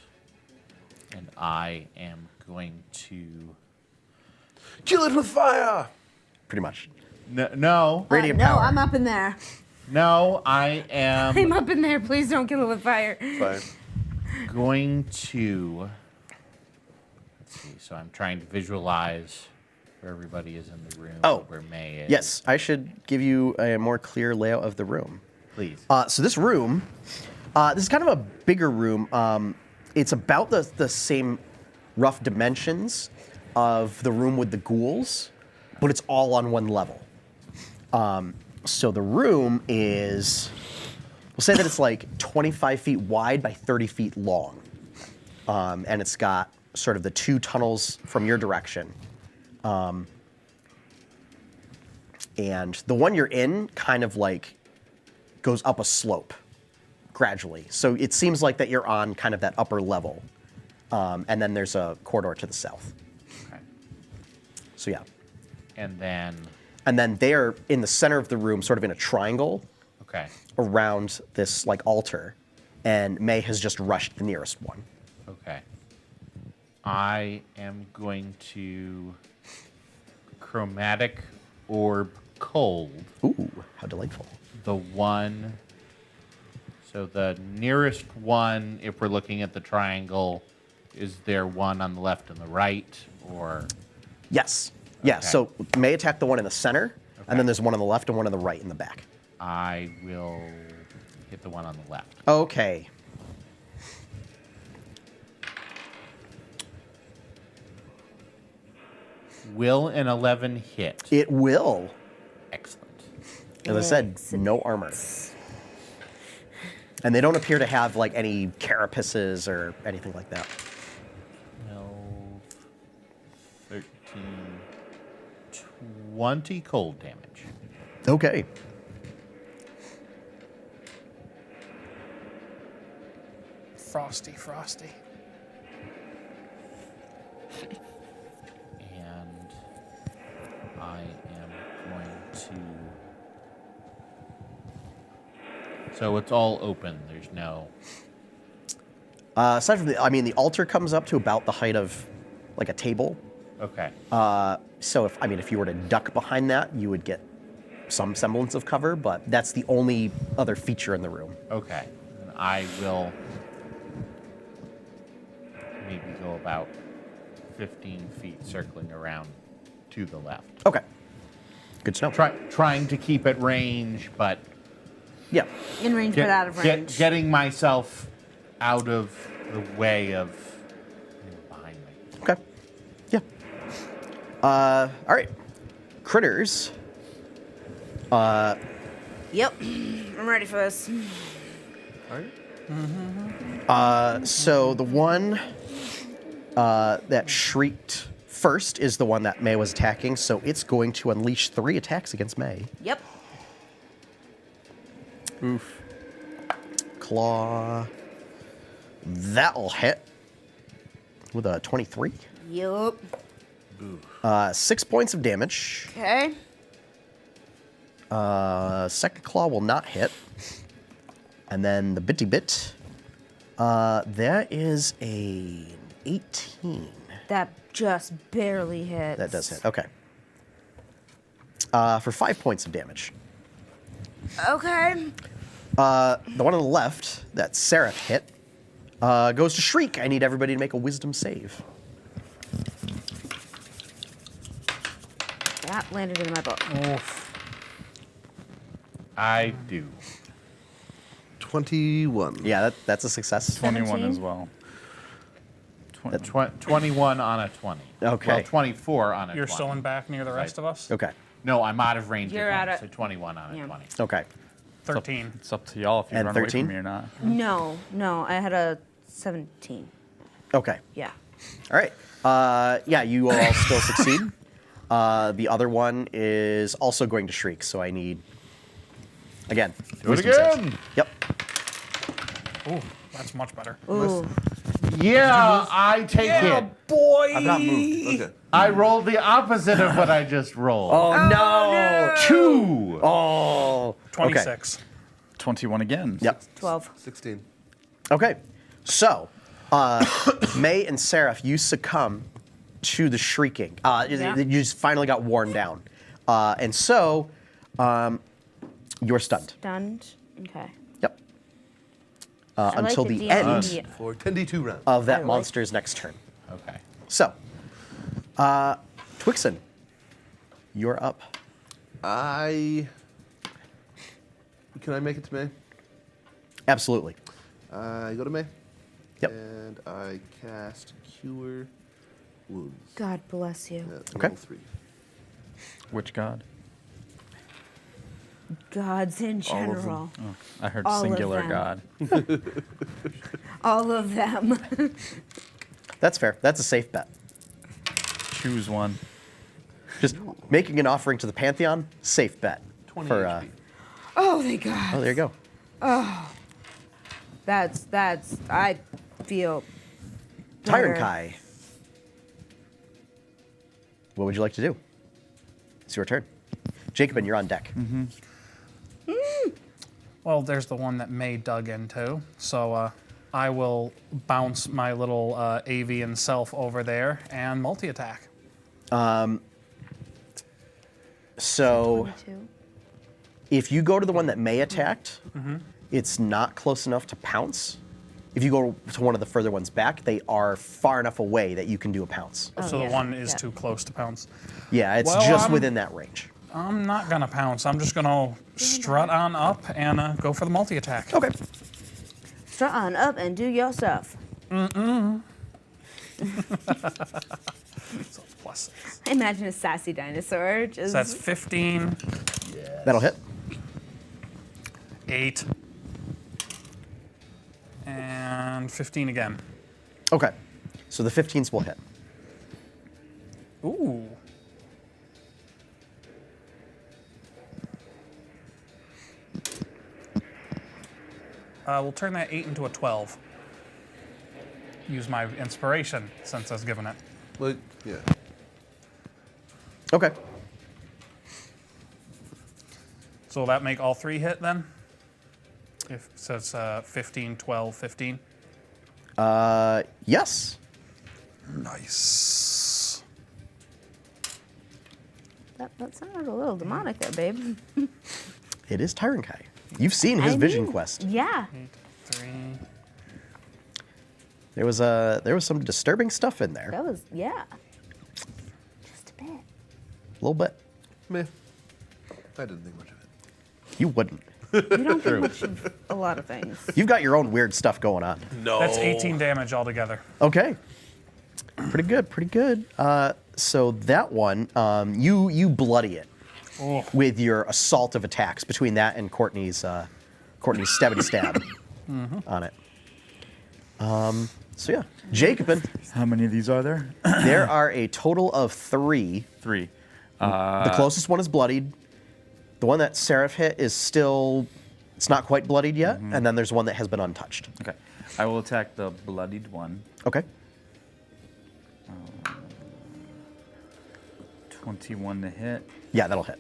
And I am going to... Kill it with fire! Pretty much. No, Radiant no, power. I'm up in there. no, I am I'm up in there. Please don't kill it with fire. Fire. going to... Let's see, so I'm trying to visualize where everybody is in the room, Oh, where May is. Yes, I should give you a more clear layout of the room. Please. So this room, this is kind of a bigger room. It's about the same rough dimensions of the room with the ghouls, but it's all on one level. So the room is, we'll say that it's like 25 feet wide by 30 feet long. And it's got sort of the 2 tunnels from your direction. And the one you're in kind of like goes up a slope gradually. So it seems like that you're on kind of that upper level. And then there's a corridor to the south. Okay. So yeah. And then... And then they're in the center of the room, sort of in a triangle Okay. around this like altar. And May has just rushed the nearest one. Okay. I am going to chromatic orb cold Ooh, how delightful. the one. So the nearest one, if we're looking at the triangle, is there one on the left and the right, or Yes. Yeah, Okay. so May attack the one in the center, Okay. and then there's one on the left and one on the right in the back. I will hit the one on the left. Okay. Will an 11 hit? It will. Excellent. As I said, no armor. And they don't appear to have like any carapaces or anything like that. 12, 13, 20 cold damage. Okay. Frosty, frosty. And I am going to... So it's all open. There's no... Aside from the altar comes up to about the height of like a table. Okay. So if you were to duck behind that, you would get some semblance of cover, but that's the only other feature in the room. Okay. And I will maybe go about 15 feet circling around to the left. Okay. Good to know. Trying to keep at range, but Yeah. In range, but out of range. getting myself out of the way of behind me. Okay. Yeah. All right. critters. Yep. I'm ready for this. So the one that shrieked first is the one that May was attacking, so it's going to unleash 3 attacks against May. Yep. Oof. Claw. That'll hit with a 23. Yep. 6 points of damage. Okay. Second claw will not hit. And then the bitty bit. That is an 18. That just barely hits. That does hit. Okay. For 5 points of damage. Okay. The one on the left that Seraph hit goes to shriek. I need everybody to make a wisdom save. That landed in my book. Oof. I do. 21. Yeah, that's a success. 21 17? as well. 21 on a 20. Okay. Well, 24 on a 20. You're still in back near the rest of us? Okay. No, I'm out of range. You're of out one, of- so 21 on a yeah. 20. Okay. 13. It's up to y'all if you And run 13? away from me or not. No, I had a 17. Okay. Yeah. All right. Yeah, you all still succeed. The other one is also going to shriek, so I need, again, Do it wisdom saves. again. Yep. Ooh, that's much better. Ooh. Yeah, I take it. boy! I've not moved. Okay. I rolled the opposite of what I just rolled. Oh, no! 2. Oh. 26. 21 again. Yep. 12. 16. Okay. So, May and Seraph, you succumb to the shrieking. Yeah. You just finally got worn down. And so, you're stunned. Stunned. Okay. Yep. I like Until the the D&D. end For 10d2 round. of I that like- monster's next turn. Okay. So, Twixen, you're up. Can I make it to May? Absolutely. I go to May. Yep. And I cast Cure Wounds. God bless you. At Okay. level 3. Which god? Gods in All of them. general. Oh, I heard All of singular them. god. All of them. That's fair. That's a safe bet. Choose one. Just making an offering to the Pantheon, safe bet. 20 For, HP. Oh, thank God. oh, there you go. That's, I feel better. Tyrankai. What would you like to do? It's your turn. Jacobin, you're on deck. Well, there's the one that May dug into. So I will bounce my little avian self over there and multi-attack. So 22. if you go to the one that May attacked, it's not close enough to pounce. If you go to one of the further ones back, they are far enough away that you can do a pounce. Oh, So yeah. the one is Yeah. too close to pounce. Yeah, it's Well, just I'm- within that range. I'm not going to pounce. I'm just going to strut on up and go for the multi-attack. Okay. Strut on up and do your stuff. So plus 6. I imagine a sassy dinosaur So just. that's 15, That'll hit. 8, and 15 again. Okay. So the 15s will hit. Ooh. We'll turn that 8 into a 12. Use my inspiration since I was given it. Like, yeah. Okay. So will that make all 3 hit then? If so it's 15, 12, 15. Yes. Nice. That sounded a little demonic there, babe. It is Tyrankai. You've seen his I vision mean, quest. Yeah. 3. There was some disturbing stuff in there. That was, yeah. Just a bit. A little bit. Meh. I didn't think much of it. You wouldn't. You don't think much of a lot of things. You've got your own weird stuff going on. No. That's 18 damage altogether. Okay. Pretty good, pretty good. So that one, you bloody it with your assault of attacks between that and Courtney's stabbity stab on it. So yeah, Jacobin. How many of these are there? There are a total of 3. 3. The closest one is bloodied. The one that Seraph hit is still, it's not quite bloodied yet, and then there's one that has been untouched. Okay. I will attack the bloodied one. Okay. 21 to hit. Yeah, that'll hit.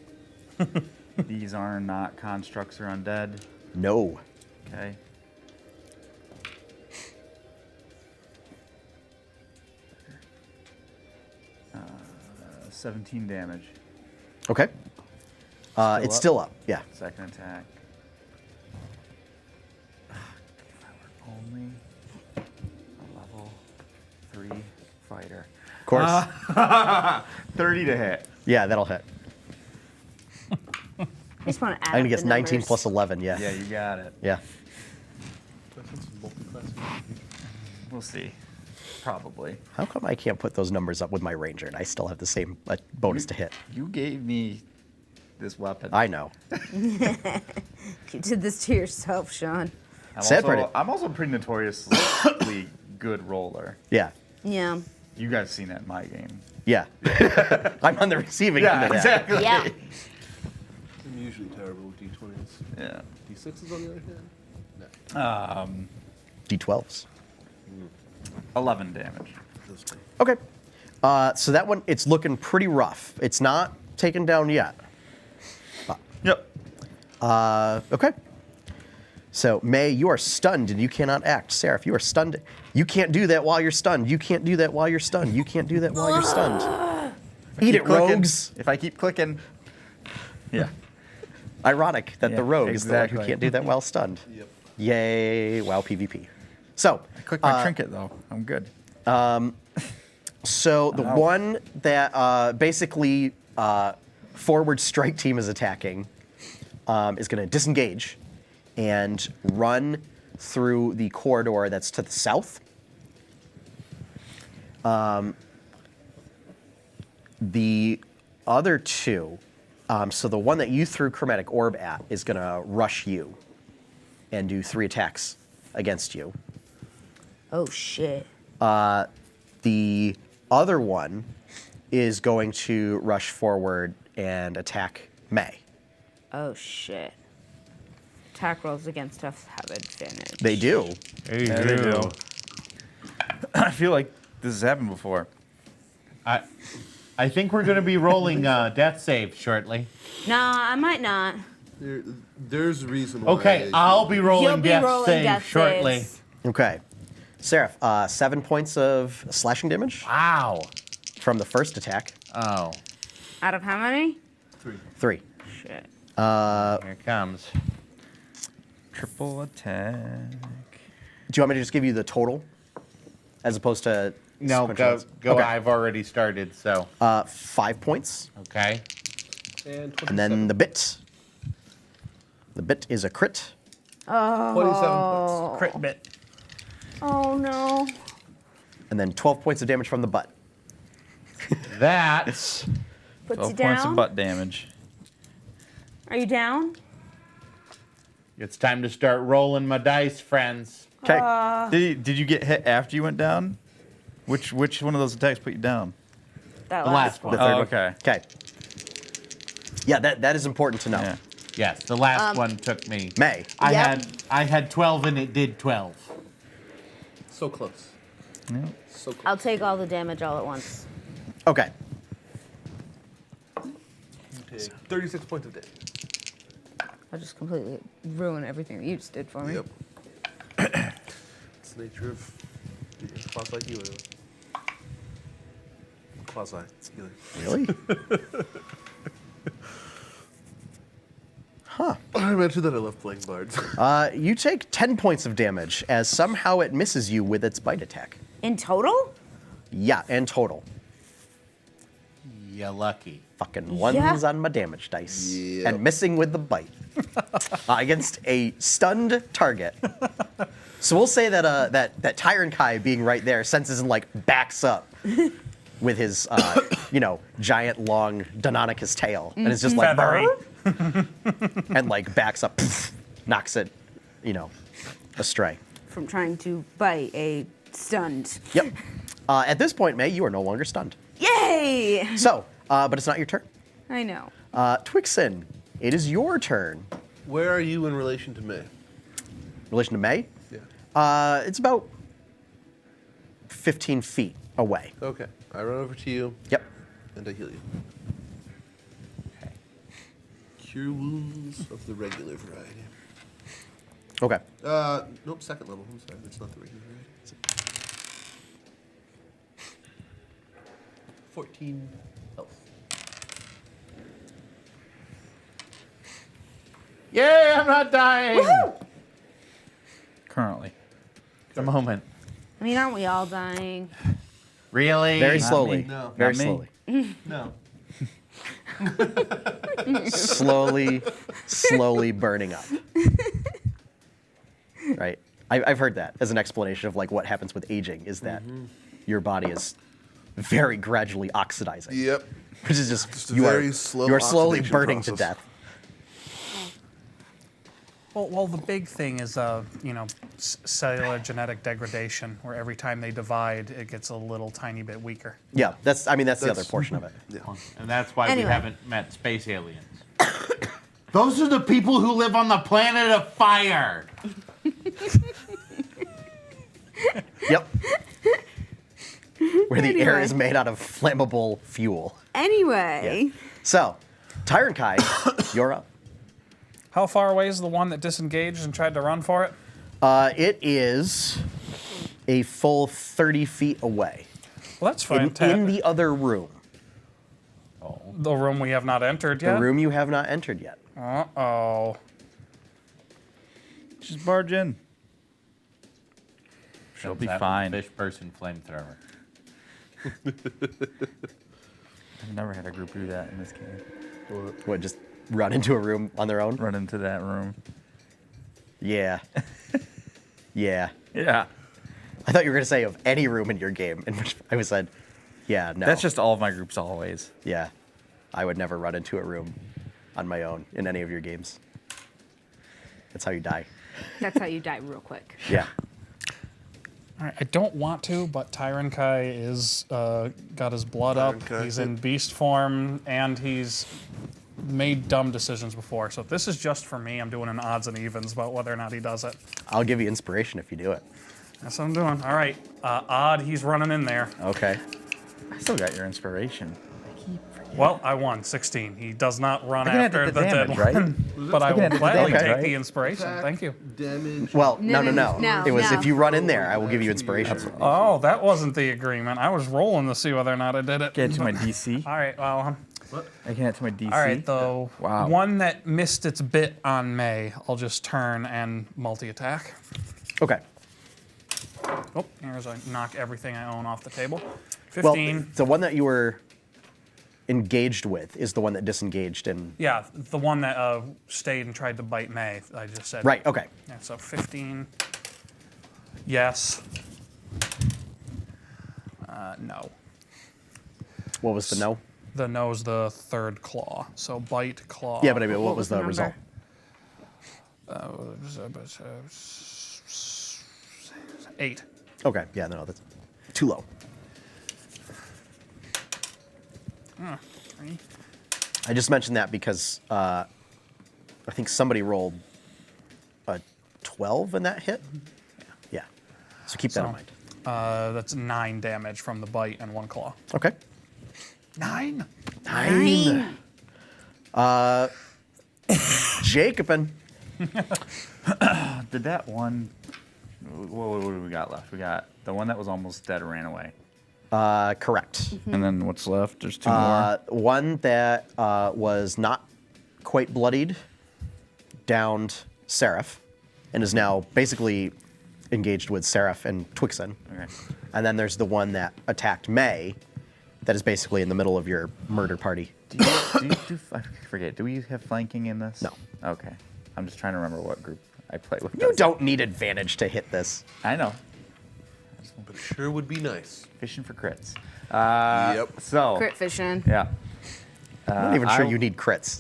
These are not constructs or undead. No. Okay. 17 damage. Okay. It's up? still up. Yeah. Second attack. If I were only a level 3 fighter. Of course. 30 to hit. Yeah, that'll hit. I just want to add I'm gonna up guess the 19 numbers. plus 11. Yeah. Yeah, you got it. Yeah. We'll see. Probably. How come I can't put those numbers up with my ranger and I still have the same bonus to hit? You gave me this weapon. I know. You did this to yourself, Sean. I'm also a pretty notoriously good roller. Yeah. Yeah. You guys seen that in my game. Yeah. I'm on the receiving end of that. exactly. Yeah. I'm usually terrible with D20s. Yeah. D6s on the other hand? D12s. 11 damage. Those two. Okay. So that one, it's looking pretty rough. It's not taken down yet. Yep. Okay. So, May, you are stunned and you cannot act. Seraph, you are stunned. You can't do that while you're stunned. You can't do that while you're stunned. You can't do that while you're stunned. Eat it, Clicking. rogues. If I keep clicking. Yeah. Ironic that the Yeah, rogue is the one who exactly. can't do that while stunned. Yep. Yay, WoW PvP. So, I click my trinket though. I'm good. so the one that basically forward strike team is attacking is going to disengage and run through the corridor that's to the south. The other two, so the one that you threw Chromatic Orb at is going to rush you and do 3 attacks against you. Oh, shit. The other one is going to rush forward and attack May. Oh, shit. Attack rolls against us have advantage. They do. Yeah, they do. I feel like this has happened before. I think we're going to be rolling death save shortly. Nah, I might not. There's a reason why. Okay, I'll be You'll rolling be death rolling save death shortly. saves. Okay. Seraph, 7 points of slashing damage Wow. from the first attack. Oh, Out of how many? 3. Shit. here it comes. Triple attack. Do you want me to just give you the total as opposed to No, sequential go. ones? Go. Okay. I've already started, so. 5 points. Okay. And 27. And then the bit. The bit is a crit. 27 points. Crit bit. Oh, no. And then 12 points of damage from the butt. That's Puts 12 you down. points of butt damage. Are you down? it's time to start rolling my dice, friends. Okay. Did you get hit after you went down? Which one of those attacks put you down? That The last one. The third Oh, one. okay. Okay. Yeah, that is important to know. Yeah. Yes, the last one took me. May. Yep. I had 12 and it did 12. So close. Yeah. So close. I'll take all the damage all at once. Okay. You take 36 points of damage. I'll just completely ruin everything that you just did for me. Yep. It's the nature of being a quasi healer. Quasi healer. Really? I mentioned that I love playing bards. You take 10 points of damage as somehow it misses you with its bite attack. In total? Yeah, and total. You lucky. Fucking ones Yeah. on my damage dice. Yep. And missing with the bite. Against a stunned target. So we'll say that that Tyrant Kai being right there senses and like backs up with his, giant long Deinonychus tail, and it's just like, Feathery. and like backs up, knocks it, astray. From trying to bite a stunned. Yep. At this point, May, you are no longer stunned. Yay! So, but it's not your turn. I know. Twixen, it is your turn. Where are you in relation to me? In relation to May, Yeah. it's about 15 feet away. Okay. I run over to you Yep. and I heal you. Okay. Cure wounds of the regular variety. Okay. Nope, second level. I'm sorry, it's not the regular variety. 14 health. Yay, I'm not dying! Currently. The moment. I mean, aren't we all dying? Really? Very Not slowly. me. No. Very Not me. slowly. No. slowly burning up. Right. I've heard that as an explanation of like what happens with aging is that your body is very gradually oxidizing. Yep. Which is just, Just a you very are slow you are slowly oxidation burning to process. death. Well, the big thing is, cellular genetic degradation, where every time they divide, it gets a little tiny bit weaker. Yeah, that's the other That's- portion of it. Yeah. And that's why Anyway. we haven't met space aliens. Those are the people who live on the planet of fire. Yep. Where the air Anyway. is made out of flammable fuel. Anyway, So, Tyrant Kai, you're up. How far away is the one that disengaged and tried to run for it? It is a full 30 feet away. Well, that's In fantastic. the other room. The room we have not entered The yet? room you have not entered yet. Uh-oh. Just barge in. She'll Sends be that fine. Fish person flamethrower. I've never had a group do that in this game. What, just run into a room on their own? Run into that room. Yeah. Yeah. Yeah. I thought you were going to say of any room in your game, in which I said, yeah, no. That's just all of my groups always. Yeah. I would never run into a room on my own in any of your games. That's how you die. that's how you die real quick. Yeah. All right, I don't want to, but Tyron Kai is got his blood up. Tyron Kai. He's in beast form, and he's made dumb decisions before. So if this is just for me, I'm doing an odds and evens about whether or not he does it. I'll give you inspiration if you do it. That's what I'm doing. All right, odd. He's running in there. Okay. I still got your inspiration. I keep forgetting. Well, I won 16. He does not run Looking at after the the damage, dead right? one, but I Looking will at the gladly damage, take right? the inspiration. Thank you. Damage. Well, No, no. no, It was no. if you run in there, I will give you inspiration. Oh, that wasn't the agreement. I was rolling to see whether or not I did it. Get it to my DC. All right, well, I can add to my DC. all right, the Wow. one that missed its bit on May, I'll just turn and multi-attack. Okay. Oh, here's I knock everything I own off the table. Well, 15. the one that you were engaged with is the one that disengaged and. Yeah, the one that stayed and tried to bite May. I just said. Right, okay. Yeah, so 15. Yes. No. What was the no? The no's the third claw. So bite, claw. Yeah, but I mean, what was the number? result? 8. Okay, yeah, no, that's too low. 3. I just mentioned that because I think somebody rolled a 12 in that hit. Yeah. So keep that in mind. That's 9 damage from the bite and 1 claw. Okay. 9? 9. Jacobin. Did that one? What do we got left? We got the one that was almost dead ran away. Correct. And then what's left? There's 2 more. One that was not quite bloodied, downed Seraph, and is now basically engaged with Seraph and Twixen. Okay. And then there's the one that attacked May, that is basically in the middle of your murder party. I forget. Do we have flanking in this? No. Okay. I'm just trying to remember what group I play with. You don't need advantage to hit this. I know. I just But it sure would be nice. Fishing for crits. Yep. So. Crit fishing. Yeah. I'm not even sure you need crits.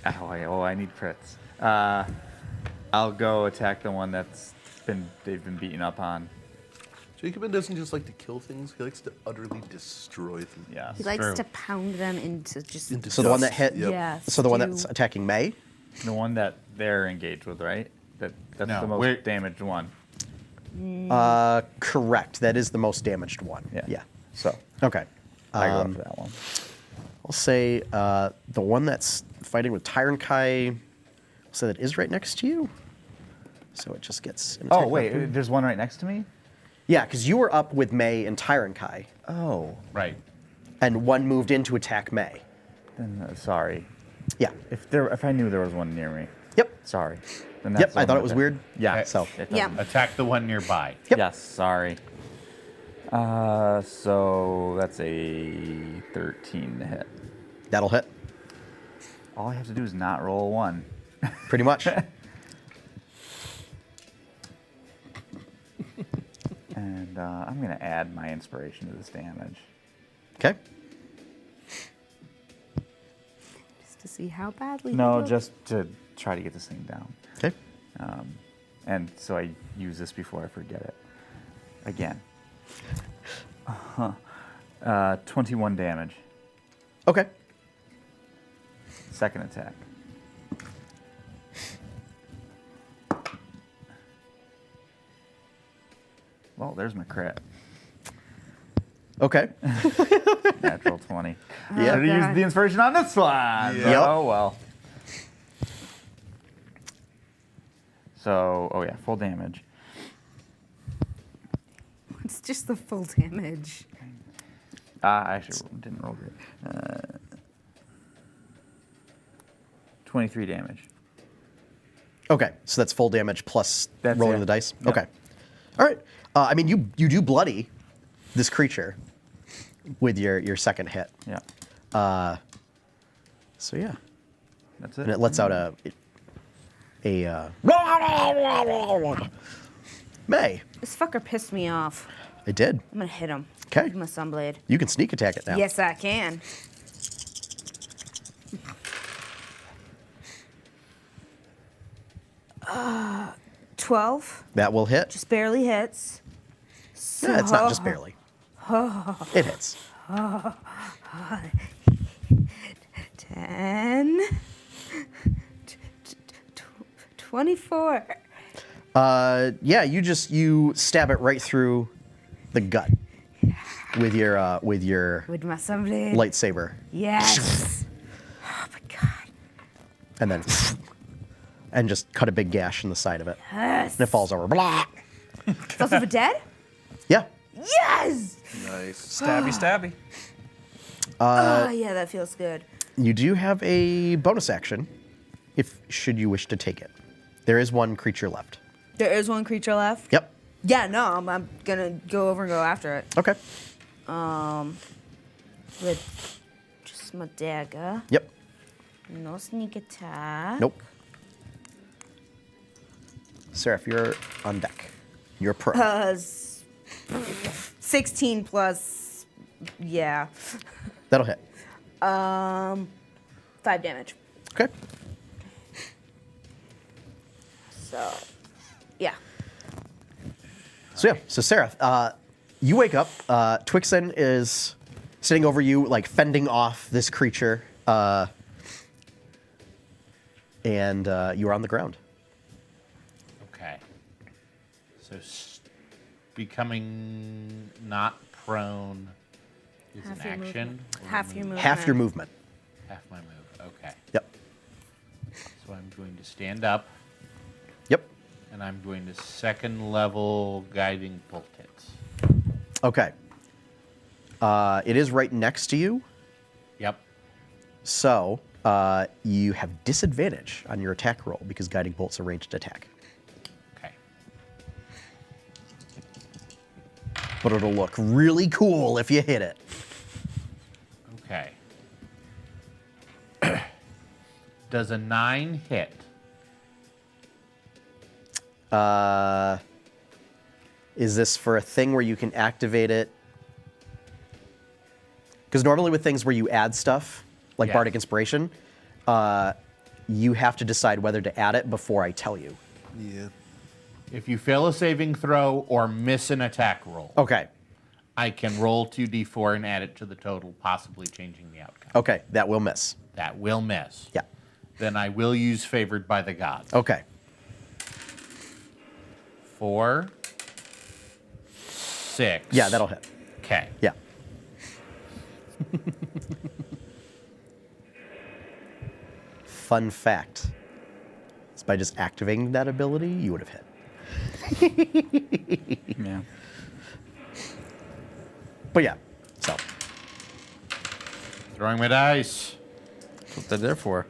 I need crits. I'll go attack the one they've been beaten up on. Jacobin doesn't just like to kill things; he likes to utterly destroy them. Yeah. He likes to pound them into just. So the one that hit. Yep. Yeah. So the one stew. that's attacking May. The one that they're engaged with, right? That's No, the most damaged one. Correct. That is the most damaged one. Yeah. Yeah. So Okay. I go after that one. I'll say the one that's fighting with Tyrant Kai. I'll say that is right next to you. So it just gets. An Oh attack wait, opportunity. there's one right next to me. Yeah, because you were up with May and Tyrant Kai, Oh, Right. and one moved in to attack May. then sorry. Yeah. If I knew there was one near me, Yep. sorry. Then Yep. that's the I one thought it with was weird. Yeah. Okay. So. it Yeah. doesn't- Attack the one nearby. Yep. Yes. Sorry. So that's a 13 to hit. That'll hit. All I have to do is not roll a 1. Pretty much. And I'm going to add my inspiration to this damage. Okay. Just to see how badly. No, he looks. just to try to get this thing down. Okay. And so I use this before I forget it. Again. 21 damage. Okay. Second attack. Well, there's my crit. Okay. Natural 20. Yeah. Should have used God. the inspiration on this one. Yep. Oh, well. So, oh yeah, full damage. It's just the full damage. I actually didn't roll great. 23 damage. Okay. So that's full damage plus That's rolling it. the dice. Yep. Okay. All right. I mean, you do bloody this creature with your second hit. Yeah. So yeah, That's it. and it lets out a May. This fucker pissed me off. It did. I'm gonna hit him. 'Kay. With my sunblade. You can sneak attack it now. Yes, I can. Uh, 12. That will hit. Just barely hits. So, Yeah, it's not just barely. It hits. 10. 24. Yeah, you stab it right through the gut with your With my sunblade. lightsaber, Yes. Oh my god. and then and just cut a big gash in the side of it, Yes. and it falls over. Blah. Falls over dead? Yeah. Yes. Nice. Stabby, stabby. Oh yeah, that feels good. You do have a bonus action, if should you wish to take it. There is one creature left. There is one creature left. Yep. Yeah, no, I'm gonna go over and go after it. Okay. With just my dagger. Yep. No sneak attack. Nope. Seraph, you're on deck. You're pro. 16 plus, yeah. That'll hit. 5 damage. Okay. So, yeah. So yeah, so Seraph, you wake up. Twixen is sitting over you, like fending off this creature, and you are on the ground. Okay. So becoming not prone is an action. or Half move? your movement. Half your movement. Half my move. Okay. Yep. So I'm going to stand up, Yep. and I'm going to second level guiding bolt hits. Okay. It is right next to you, Yep. so you have disadvantage on your attack roll because guiding bolt's a ranged attack. Okay. But it'll look really cool if you hit it. Okay. Does a 9 hit? Is this for a thing where you can activate it? Because normally with things where you add stuff, like Yeah. Bardic Inspiration, you have to decide whether to add it before I tell you. Yeah. If you fail a saving throw or miss an attack roll, Okay. I can roll 2d4 and add it to the total, possibly changing the outcome. Okay, that will miss. That will miss. Yeah. Then I will use Favored by the Gods. Okay. 4, 6. Yeah, that'll hit. Okay. Yeah. Fun fact is by just activating that ability, you would have hit. Yeah. But yeah, so. Throwing my dice. That's what they're there for.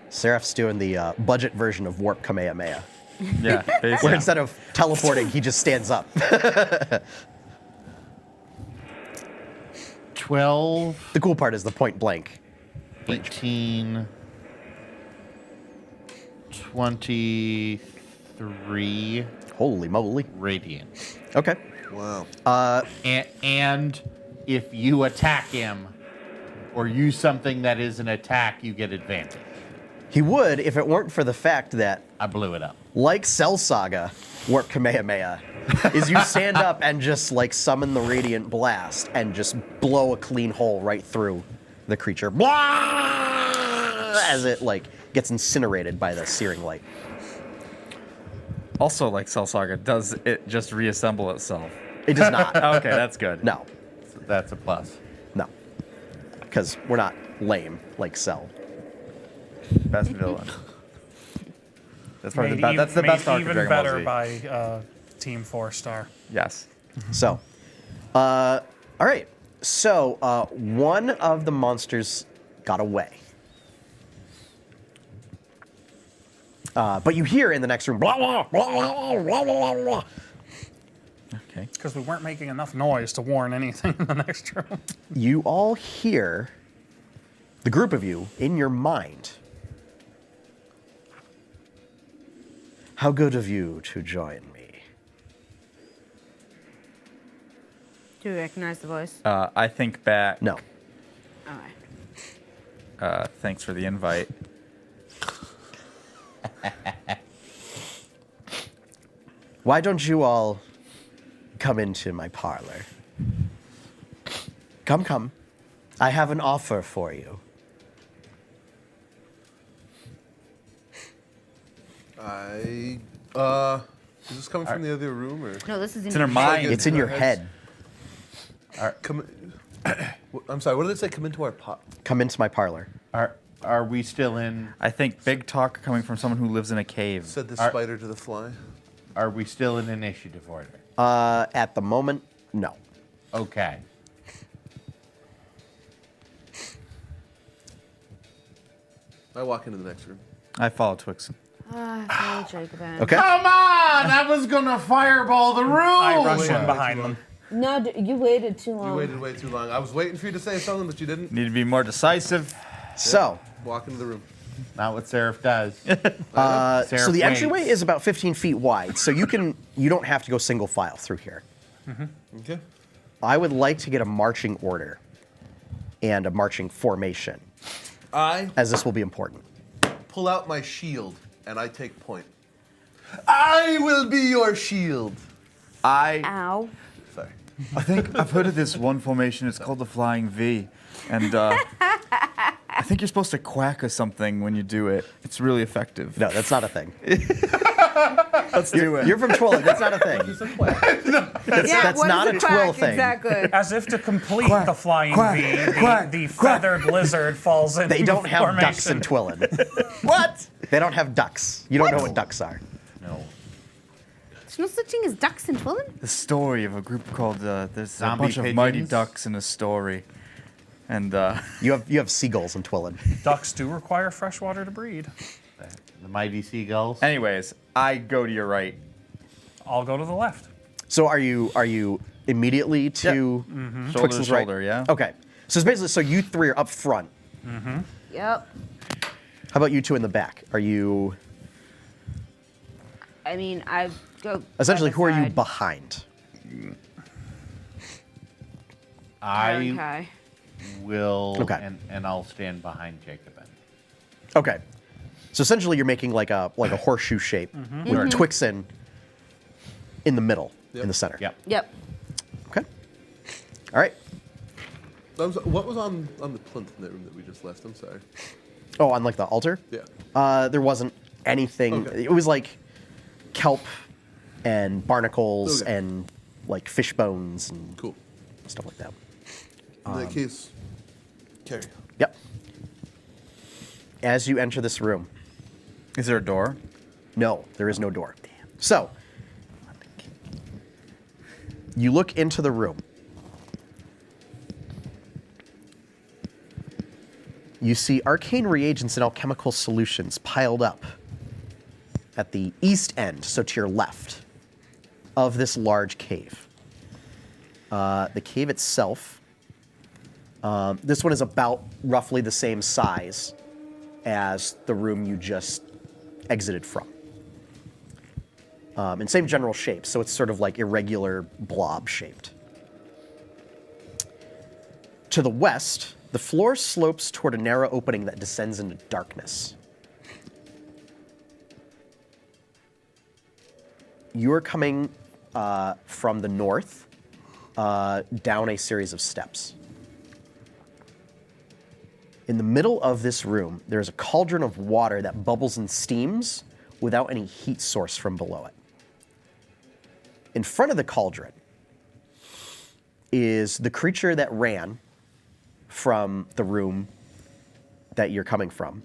Seraph's doing the budget version of Warp Kamehameha, Yeah, where basically. instead of teleporting, he just stands up. 12, The cool part is the point blank. 18, 23 Holy moly. radiant. Okay. Wow. And if you attack him or use something that is an attack, you get advantage. He would if it weren't for the fact that, I blew it up. like Cell Saga, Warp Kamehameha, is you stand up and just like summon the Radiant Blast and just blow a clean hole right through the creature. Blah! As it like gets incinerated by the searing light. Also, like Cell Saga, does it just reassemble itself? It does not. Okay, that's good. No. That's a plus. No. Because we're not lame like Cell. Best villain. That's probably Made the best. That's the made best arc of even Dragon Ball better Z. by Team 4-star. Yes. So, all right. So, one of the monsters got away. But you hear in the next room, blah, blah, blah, blah, blah, blah, blah. Okay. Because we weren't making enough noise to warn anything in the next room. You all hear, the group of you, in your mind. How good of you to join me. Do you recognize the voice? I think back. No. Alright. Thanks for the invite. Why don't you all come into my parlor? Come, come. I have an offer for you. Is this coming from the other room or? No, this is It's in her mind. It's in your head. Come, I'm sorry. What did it say? Come into our pot. Come into my parlor. Are we still in? I think big talk coming from someone who lives in a cave. Said the Are- spider to the fly. Are we still in initiative order? At the moment, no. Okay. I walk into the next room. I follow Twixen. Follow Jacob in. Okay. Come on! I was gonna fireball the room. I rush wait, in wait, behind wait. them. No, you waited too long. You waited way too long. I was waiting for you to say something, but you didn't. Need to be more decisive. So, Walk into the room. Not what Seraph does. so Seraph the entryway waits. is about 15 feet wide, so you don't have to go single file through here. Okay. I would like to get a marching order and a marching formation, I as this will be important. pull out my shield and I take point. I will be your shield. Ow. Sorry. I think I've heard of this one formation. It's called the Flying V, and I think you're supposed to quack or something when you do it. It's really effective. No, that's not a thing. Let's do it. You're from Twilla. That's not a thing. That's what not is a quack? Twill thing. Exactly. As if to complete Quack, the flying quack, V, quack, the quack. feathered lizard falls in They don't have formation. ducks in Twillin. What? They don't have ducks. You don't know what ducks are. No. There's no such thing as ducks in Twillin? The story of a group called there's Zombie a bunch of mighty pigeons? ducks in a story, and You have seagulls in Twillin. Ducks do require fresh water to breed. The mighty seagulls. anyways, I go to your right. I'll go to the left. So are you immediately to Shoulder to Twixen's right? shoulder, yeah. Okay. So it's basically you three are up front. Yep. How about you two in the back? Are you I mean, I go. essentially by the who are you side. behind? Tyler and I Kai. will, Okay. and I'll stand behind Jacob then. Okay. So essentially you're making like a horseshoe shape with Twixen in the middle, in the center. Yep. Yep. Okay. All right. What was on the plinth in that room that we just left? I'm sorry. Oh, on like the altar? Yeah. There wasn't anything. Okay. It was like kelp and barnacles Okay. and like fish bones and Cool. stuff like that. In that case, carry. Yep. As you enter this room, Is there a door? no, there is no door. So, you look into the room. You see arcane reagents and alchemical solutions piled up at the east end, so to your left, of this large cave. The cave itself, this one is about roughly the same size as the room you just exited from. And same general shape, so it's sort of like irregular blob shaped. To the west, the floor slopes toward a narrow opening that descends into darkness. You're coming from the north down a series of steps. In the middle of this room, there's a cauldron of water that bubbles and steams without any heat source from below it. In front of the cauldron is the creature that ran from the room that you're coming from,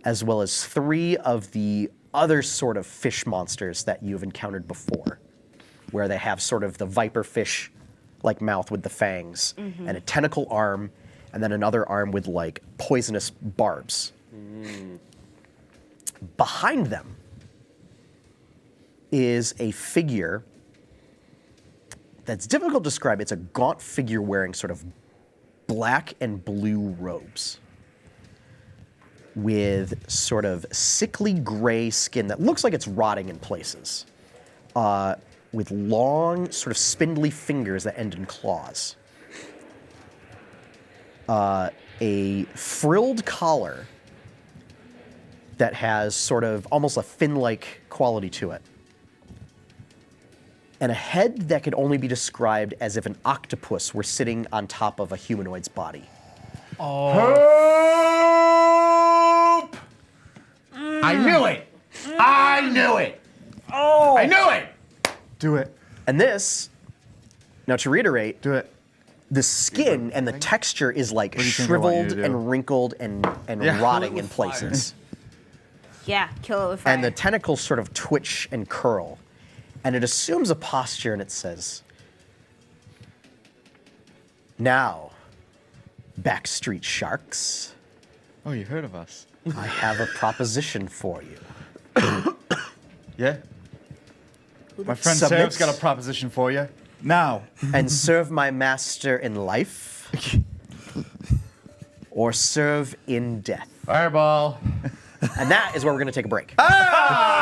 as well as 3 of the other sort of fish monsters that you've encountered before, where they have sort of the viper fish like mouth with the fangs and a tentacle arm and then another arm with like poisonous barbs. Behind them is a figure that's difficult to describe. It's a gaunt figure wearing sort of black and blue robes with sort of sickly gray skin that looks like it's rotting in places, with long, sort of spindly fingers that end in claws. A frilled collar that has sort of almost a fin-like quality to it. And a head that could only be described as if an octopus were sitting on top of a humanoid's body. I knew it! I knew it! Oh! I knew it! Do it. And this, now to reiterate, Do it. the skin and the texture is like do you think I want you to shriveled do? and wrinkled and Yeah. rotting in places. Yeah, kill it with fire. And the tentacles sort of twitch and curl. And it assumes a posture and it says, "Now, BackStreet Sharks, Oh, you heard of us? I have a proposition for you." Yeah. My friend Submit. Sarah's got a proposition for you. Now. And serve my master in life, or serve in death. Fireball. And that is where we're going to take a break. Ah!